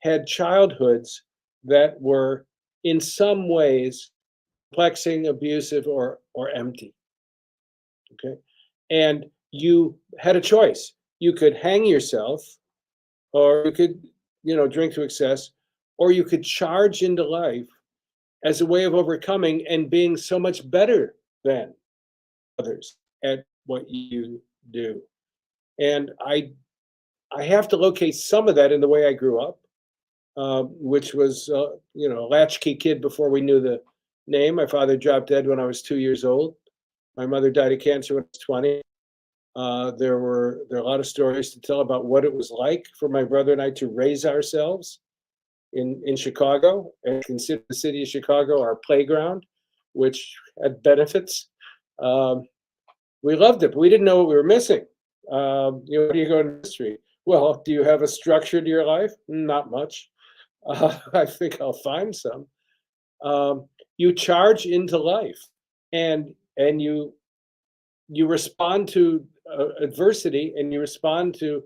had childhoods that were in some ways perplexing, abusive, or empty. Okay. And you had a choice. You could hang yourself, or you could, you know, drink to excess, or you could charge into life as a way of overcoming and being so much better than others at what you do. And I have to locate some of that in the way I grew up, which was, you know, a latchkey kid before we knew the name. My father dropped dead when I was 2 years old. My mother died of cancer when I was 20. There are a lot of stories to tell about what it was like for my brother and I to raise ourselves in Chicago and consider the city of Chicago our playground, which had benefits. We loved it, but we didn't know what we were missing. You know, what do you go into history? Well, do you have a structure to your life? Not much. I think I'll find some. You charge into life, and you respond to adversity, and you respond to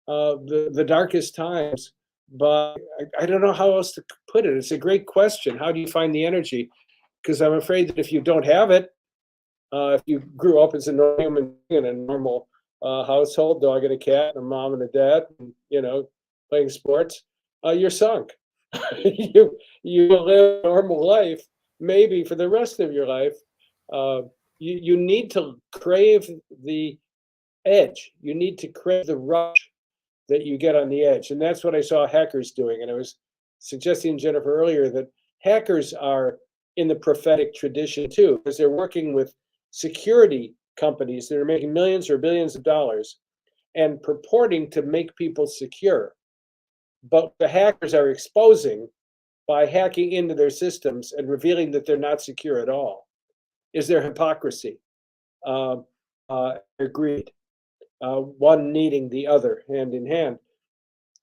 the darkest times. But I don't know how else to put it. It's a great question. How do you find the energy? because I'm afraid that if you don't have it, if you grew up as a normal human being in a normal household, dog and a cat, and a mom and a dad, and, playing sports, you're sunk. You will live a normal life, maybe for the rest of your life. You need to crave the edge. You need to crave the rush that you get on the edge. And that's what I saw hackers doing. And I was suggesting to Jennifer earlier that hackers are in the prophetic tradition too, because they're working with security companies that are making millions or billions of dollars and purporting to make people secure. But the hackers are exposing by hacking into their systems and revealing that they're not secure at all is their hypocrisy, their greed, one needing the other hand in hand.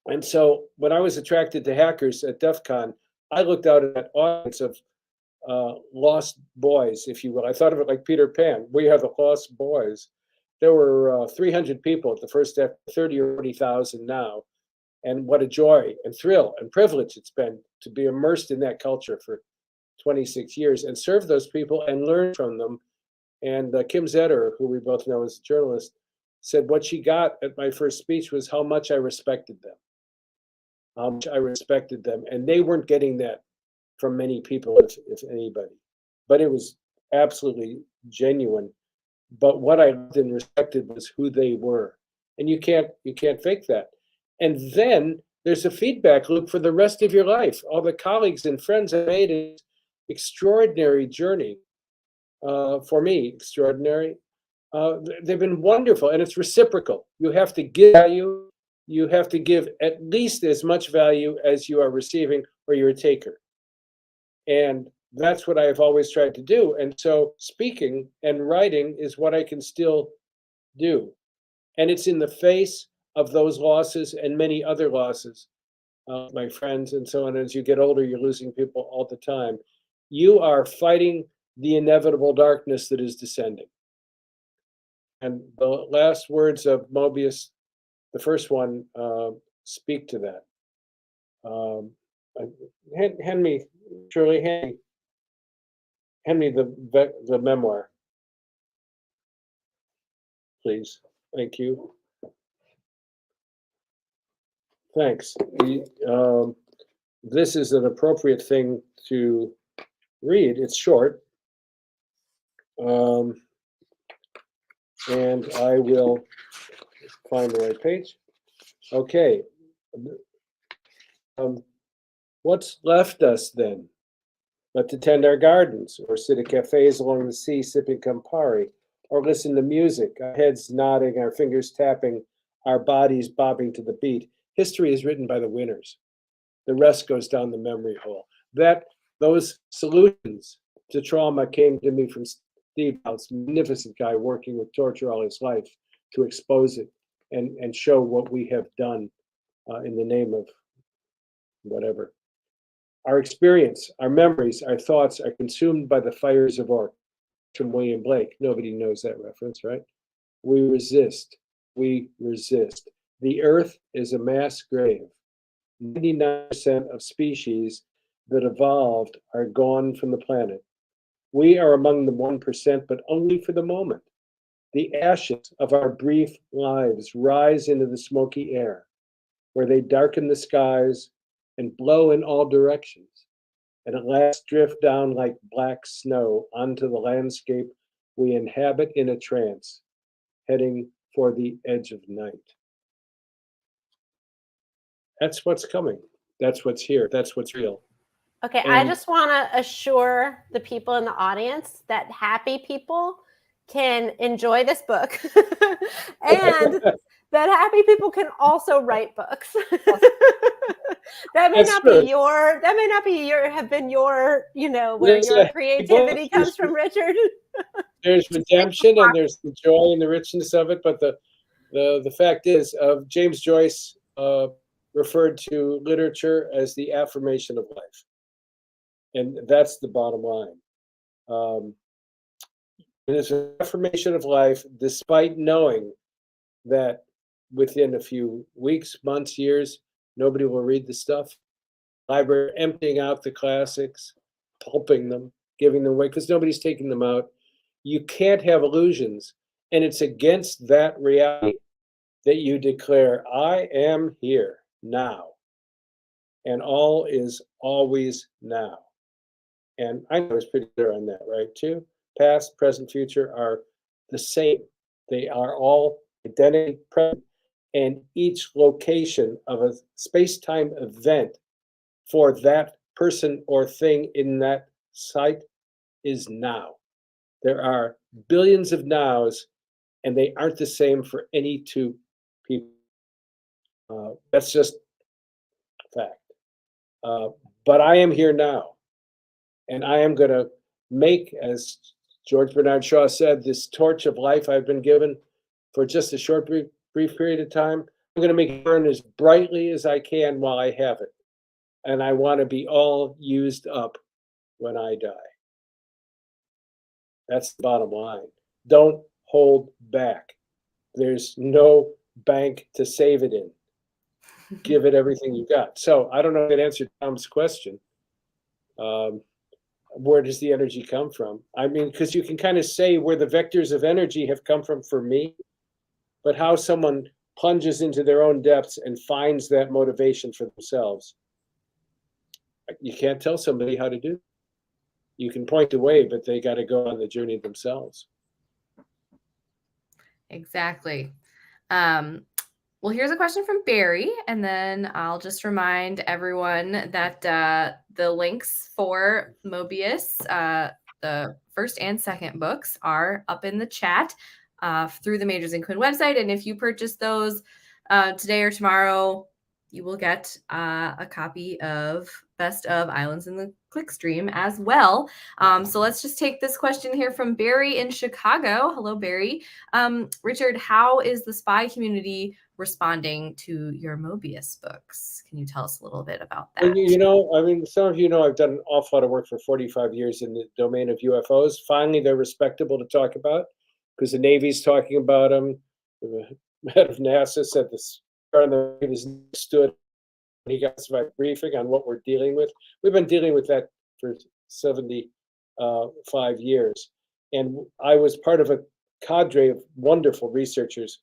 And so when I was attracted to hackers at DEF CON, I looked out at that audience of lost boys, if you will. I thought of it like Peter Pan. We are the lost boys. There were 300 people at the first step, 30 or 40,000 now. And what a joy and thrill and privilege it's been to be immersed in that culture for 26 years and serve those people and learn from them. And Kim Zetter, who we both know as a journalist, said what she got at my first speech was how much I respected them. How much I respected them. And they weren't getting that from many people, if anybody. But it was absolutely genuine. But what I loved and respected was who they were. And you can't fake that. And then there's a feedback loop for the rest of your life. All the colleagues and friends I made an extraordinary journey. For me, extraordinary. They've been wonderful, and it's reciprocal. You have to give value. You have to give at least as much value as you are receiving, or you're a taker. And that's what I've always tried to do. And so speaking and writing is what I can still do. And it's in the face of those losses and many other losses, my friends and so on. As you get older, you're losing people all the time. You are fighting the inevitable darkness that is descending. And the last words of Mobius, the first one, speak to that. Hand me, Shirley, hand me the memoir, please. Thank you. Thanks. This is an appropriate thing to read. It's short. And I will find the right page. Okay. What's left us then? But to tend our gardens, or sit at cafes along the sea sipping Campari, or listen to music, our heads nodding, our fingers tapping, our bodies bobbing to the beat. History is written by the winners. The rest goes down the memory hole. Those solutions to trauma came to me from Steve House, magnificent guy working with torture all his life to expose it and show what we have done in the name of whatever. Our experience, our memories, our thoughts are consumed by the fires of Orc, from William Blake. Nobody knows that reference, right? We resist. We resist. The earth is a mass grave. 99% of species that evolved are gone from the planet. We are among the 1%, but only for the moment. The ashes of our brief lives rise into the smoky air, where they darken the skies and blow in all directions, and at last drift down like black snow onto the landscape we inhabit in a trance, heading for the edge of night. That's what's coming. That's what's here. That's what's real. Okay, I just want to assure the people in the audience that happy people can enjoy this book and that happy people can also write books. That may not be your, where your creativity comes from, Richard. There's redemption and there's the joy and the richness of it, but the fact is, James Joyce referred to literature as the affirmation of life. And that's the bottom line. It is an affirmation of life, despite knowing that within a few weeks, months, years, nobody will read the stuff. Library emptying out the classics, pulping them, giving them away because nobody's taking them out. You can't have illusions. And it's against that reality that you declare, I am here now. And all is always now. And I was pretty clear on that, right, too? Past, present, future are the same. They are all identity present. And each location of a space-time event for that person or thing in that site is now. There are billions of nows, and they aren't the same for any two people. That's just fact. But I am here now, and I am going to make, as George Bernard Shaw said, this torch of life I've been given for just a short, brief period of time. I'm going to make it burn as brightly as I can while I have it. And I want to be all used up when I die. That's the bottom line. Don't hold back. There's no bank to save it in. Give it everything you got. So I don't know if that answered Tom's question. Where does the energy come from? I mean, because you can kind of say where the vectors of energy have come from for me, but how someone plunges into their own depths and finds that motivation for themselves. You can't tell somebody how to do. You can point the way, but they got to go on the journey themselves. Exactly. Well, here's a question from Barry, and then I'll just remind everyone that the links for Mobius, the first and second books, are up in the chat through the Majors and Quinn website. And if you purchase those today or tomorrow, you will get a copy of Best of Islands in the Clickstream as well. So let's just take this question here from Barry in Chicago. Hello, Barry. Richard, how is the spy community responding to your Mobius books? Can you tell us a little bit about that? You know, I mean, some of you know I've done an awful lot of work for 45 years in the domain of UFOs. Finally, they're respectable to talk about because the Navy's talking about them. The head of NASA said this on the his stood. He got my briefing on what we're dealing with. We've been dealing with that for 75 years. And I was part of a cadre of wonderful researchers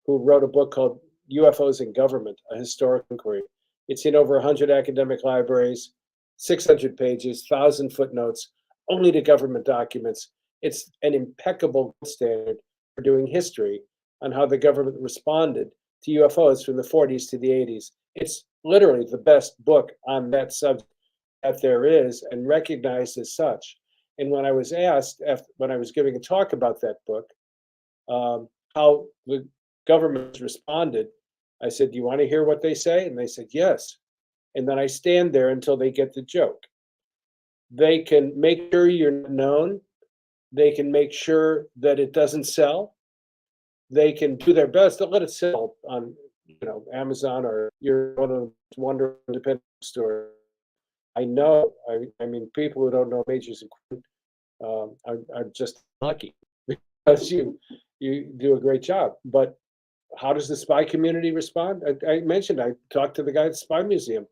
who wrote a book called UFOs in Government, a historical inquiry. It's in over 100 academic libraries, 600 pages, 1,000 footnotes, only to government documents. It's an impeccable standard for doing history on how the government responded to UFOs from the 40s to the 80s. It's literally the best book on that subject that there is and recognized as such. And when I was asked, when I was giving a talk about that book, how the government responded, I said, do you want to hear what they say? And they said, yes. And then I stand there until they get the joke. They can make sure you're known. They can make sure that it doesn't sell. They can do their best to let it sell on, Amazon or you're one of the wonderful independent stores. I know. I mean, people who don't know Majors and Quinn are just lucky because you do a great job. But how does the spy community respond? I mentioned I talked to the guy at the Spy Museum.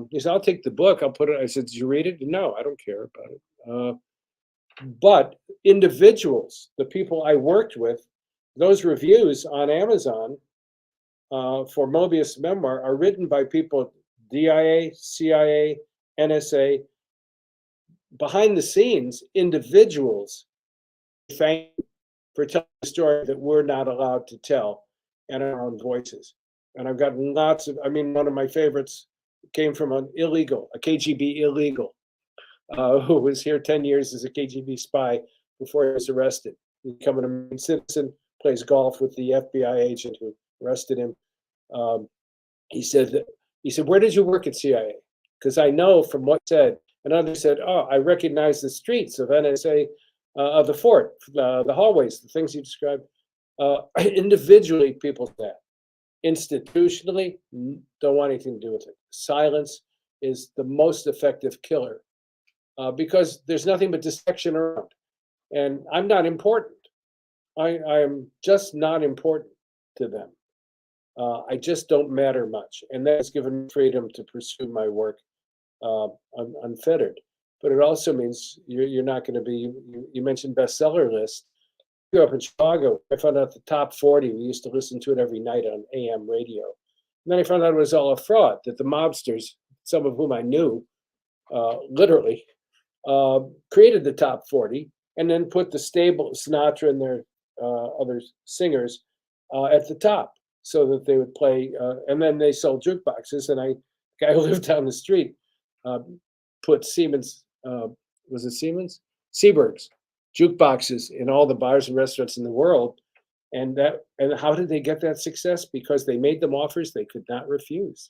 He said, "I'll take the book. I'll put it." I said, "Did you read it?" No, I don't care about it. But individuals, the people I worked with, those reviews on Amazon for Mobius memoir are written by people, DIA, CIA, NSA, behind the scenes, individuals. Thank you for telling a story that we're not allowed to tell in our own voices. And I've gotten lots of, one of my favorites came from a KGB illegal, who was here 10 years as a KGB spy before he was arrested. He's becoming a citizen, plays golf with the FBI agent who arrested him. He said, where did you work at CIA? Because I know from what said, and others said, oh, I recognize the streets of NSA, of the fort, the hallways, the things you described. Individually, people say that. Institutionally, don't want anything to do with it. Silence is the most effective killer because there's nothing but distraction around. And I'm not important. I am just not important to them. I just don't matter much. And that's given me freedom to pursue my work unfettered. but it also means you're not going to be. You mentioned bestseller list. I grew up in Chicago. I found out the top 40. We used to listen to it every night on AM radio. And then I found out it was all a fraud. That the mobsters, some of whom I knew, literally, created the top 40 and then put the stable Sinatra and their other singers at the top so that they would play. And then they sold jukeboxes. And the guy who lived down the street put Siemens, was it Siemens? Seaberg's jukeboxes in all the bars and restaurants in the world. And how did they get that success? Because they made them offers they could not refuse.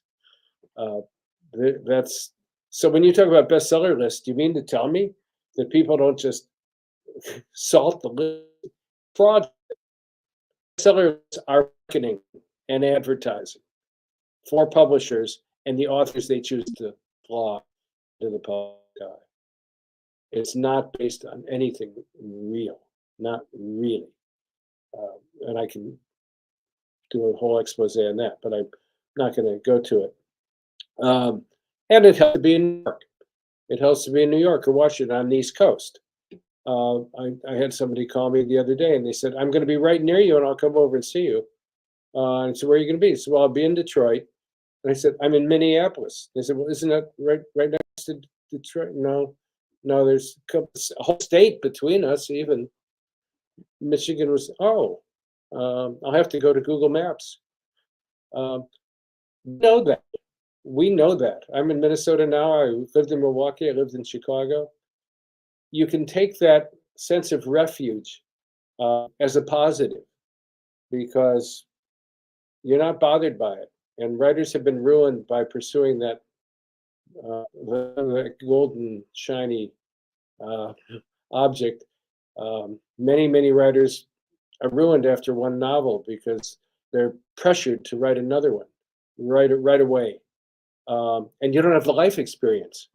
So when you talk about bestseller list, you mean to tell me that people don't just salt the list? Fraud. Bestsellers are marketing and advertising for publishers and the authors they choose to blog to the public eye. It's not based on anything real, not really. And I can do a whole expose on that, but I'm not going to go to it. And it helps to be in New York. It helps to be in New York or Washington on the East Coast. I had somebody call me the other day and they said, I'm going to be right near you and I'll come over and see you. And I said, where are you going to be? He said, well, I'll be in Detroit. And I said, I'm in Minneapolis. They said, well, isn't that right next to Detroit? No, there's a whole state between us. Even Michigan was, I'll have to go to Google Maps. We know that. I'm in Minnesota now. I lived in Milwaukee. I lived in Chicago. You can take that sense of refuge as a positive because you're not bothered by it. And writers have been ruined by pursuing that golden, shiny object. Many writers are ruined after one novel because they're pressured to write another one right away. And you don't have the life experience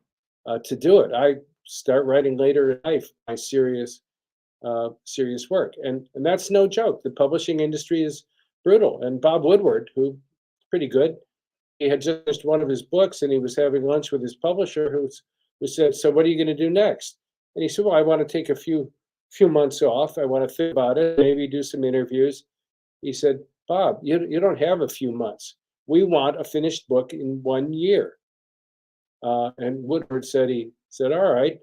to do it. I start writing later in life my serious work, and that's no joke. The publishing industry is brutal. And Bob Woodward, who's pretty good, he had just finished one of his books, and he was having lunch with his publisher, who said, "So what are you going to do next?" And he said, "Well, I want to take a few months off. I want to think about it, maybe do some interviews." He said, "Bob, you don't have a few months. We want a finished book in 1 year." And Woodward said, all right,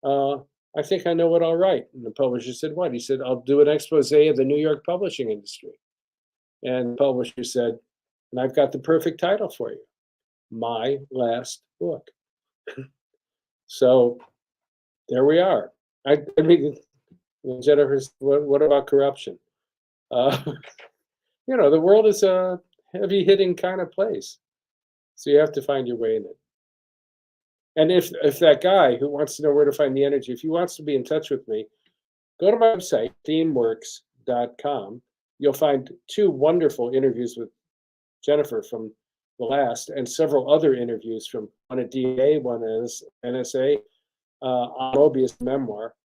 I think I know what I'll write. And the publisher said, what? He said, I'll do an expose of the New York publishing industry. And the publisher said, and I've got the perfect title for you, My Last Book. So there we are. I mean, Jennifer, what about corruption? The world is a heavy-hitting kind of place. So you have to find your way in it. And if that guy who wants to know where to find the energy, if he wants to be in touch with me, go to my website, themeworks.com. You'll find 2 wonderful interviews with Jennifer from the last, and several other interviews from one at DA, one as NSA, on Mobius memoir.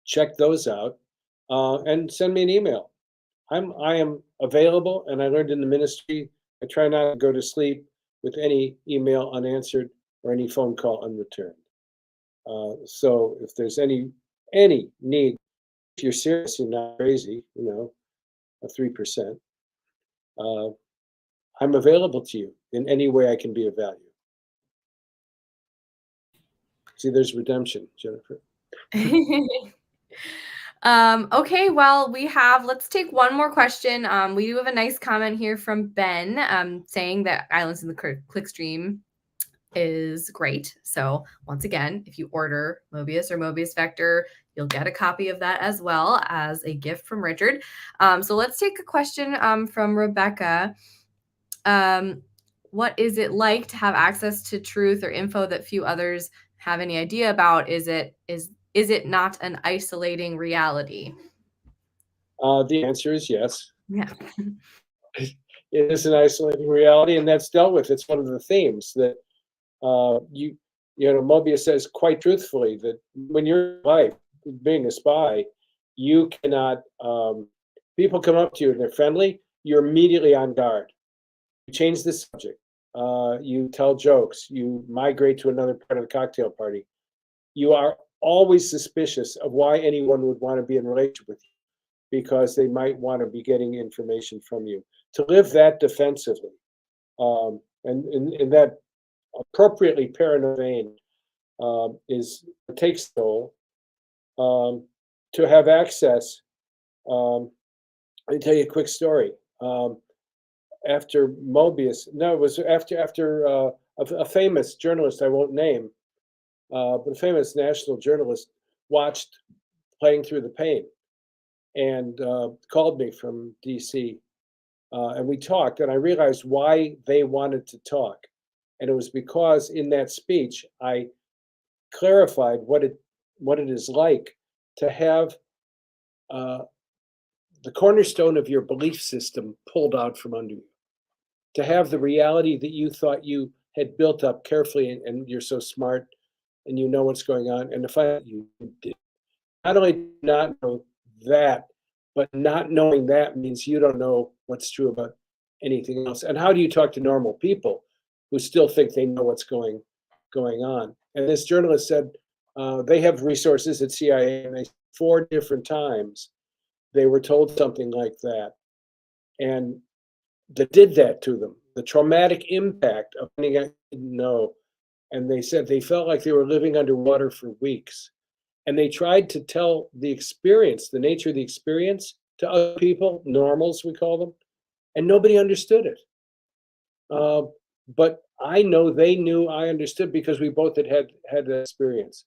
Check those out and send me an email. I am available, and I learned in the ministry, I try not to go to sleep with any email unanswered or any phone call unreturned. So if there's any need, if you're serious, you're not crazy, a 3%, I'm available to you in any way I can be of value. See, there's redemption, Jennifer. Okay, well, let's take one more question. We do have a nice comment here from Ben saying that Islands in the Clickstream is great. So once again, if you order Mobius or Mobius Vector, you'll get a copy of that as well as a gift from Richard. So let's take a question from Rebecca. What is it like to have access to truth or info that few others have any idea about? Is it not an isolating reality? The answer is yes. Yeah. It is an isolating reality, and that's dealt with. It's one of the themes that Mobius says quite truthfully that when you're in life, being a spy, you cannot, people come up to you and they're friendly, you're immediately on guard. You change the subject, you tell jokes, you migrate to another part of the cocktail party. you are always suspicious of why anyone would want to be in a relationship with you, because they might want to be getting information from you. To live that defensively, and in that appropriately paranoid vein, it takes toll. To have access, let me tell you a quick story. After Mobius, no, it was after a famous journalist I won't name, but a famous national journalist watched Playing Through the Pain and called me from DC. And we talked, and I realized why they wanted to talk. And it was because in that speech, I clarified what it is like to have the cornerstone of your belief system pulled out from under you, to have the reality that you thought you had built up carefully, and you're so smart and you know what's going on, and to find out you did. Not only not know that, but not knowing that means you don't know what's true about anything else. And how do you talk to normal people who still think they know what's going on? And this journalist said they have resources at CIA, and 4 different times they were told something like that, and that did that to them. The traumatic impact of finding out they didn't know, and they said they felt like they were living underwater for weeks. And they tried to tell the experience, the nature of the experience, to other people, normals we call them, and nobody understood it. But I know they knew I understood, because we both had that experience.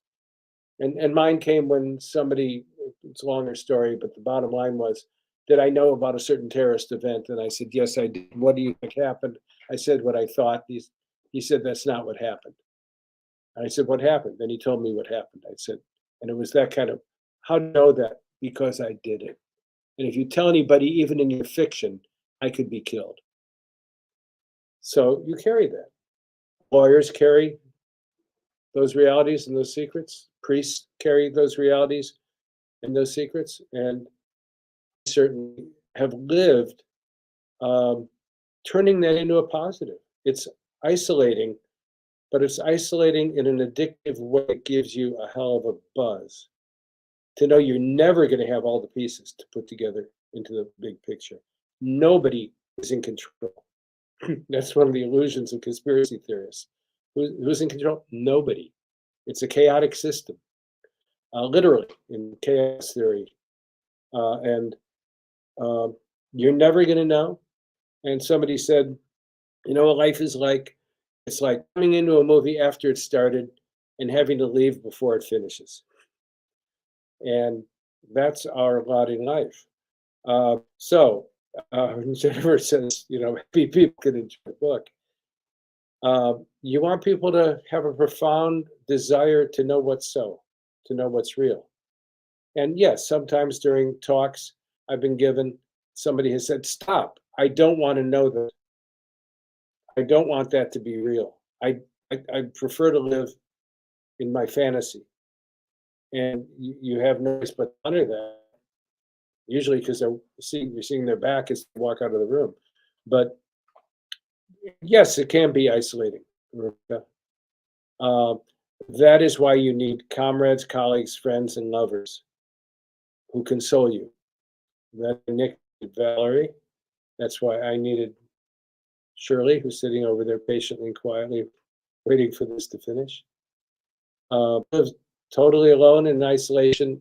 And mine came when somebody, it's a longer story, but the bottom line was, did I know about a certain terrorist event? And I said, yes, I did. What do you think happened? I said what I thought. He said, that's not what happened. And I said, what happened? Then he told me what happened. I said, and it was that kind of, how do you know that? Because I did it. And if you tell anybody, even in your fiction, I could be killed. So you carry that. Lawyers carry those realities and those secrets. Priests carry those realities and those secrets. And certainly have lived turning that into a positive. It's isolating, but it's isolating in an addictive way. It gives you a hell of a buzz to know you're never going to have all the pieces to put together into the big picture. Nobody is in control. That's one of the illusions of conspiracy theorists. Who's in control? Nobody. It's a chaotic system, literally, in chaos theory. And you're never going to know. And somebody said, you know what life is like? It's like coming into a movie after it started and having to leave before it finishes. And that's our lot in life. So Jennifer says, you know, people can enjoy the book. You want people to have a profound desire to know what's so, to know what's real. And yes, sometimes during talks I've been given, somebody has said, stop, I don't want to know that. I don't want that to be real. I prefer to live in my fantasy. And you have no choice but to honor that. Usually because you're seeing their back as they walk out of the room. But yes, it can be isolating. That is why you need comrades, colleagues, friends, and lovers who console you. That Nick needed Valerie. That's why I needed Shirley, who's sitting over there patiently and quietly waiting for this to finish. Totally alone in isolation,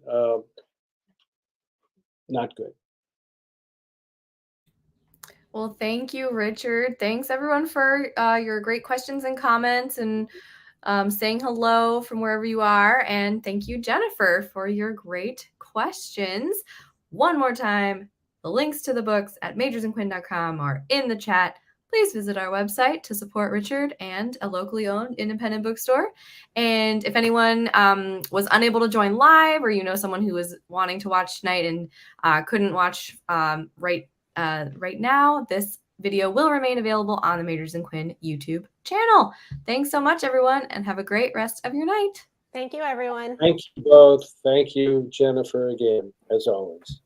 not good. Well, thank you, Richard. Thanks, everyone, for your great questions and comments, and saying hello from wherever you are. And thank you, Jennifer, for your great questions. One more time, the links to the books at majorsandquinn.com are in the chat. Please visit our website to support Richard and a locally owned independent bookstore. And if anyone was unable to join live, or you know someone who was wanting to watch tonight and couldn't watch right now, this video will remain available on the Majors and Quinn YouTube channel. Thanks so much, everyone, and have a great rest of your night. Thank you, everyone. Thank you both. Thank you, Jennifer, again, as always.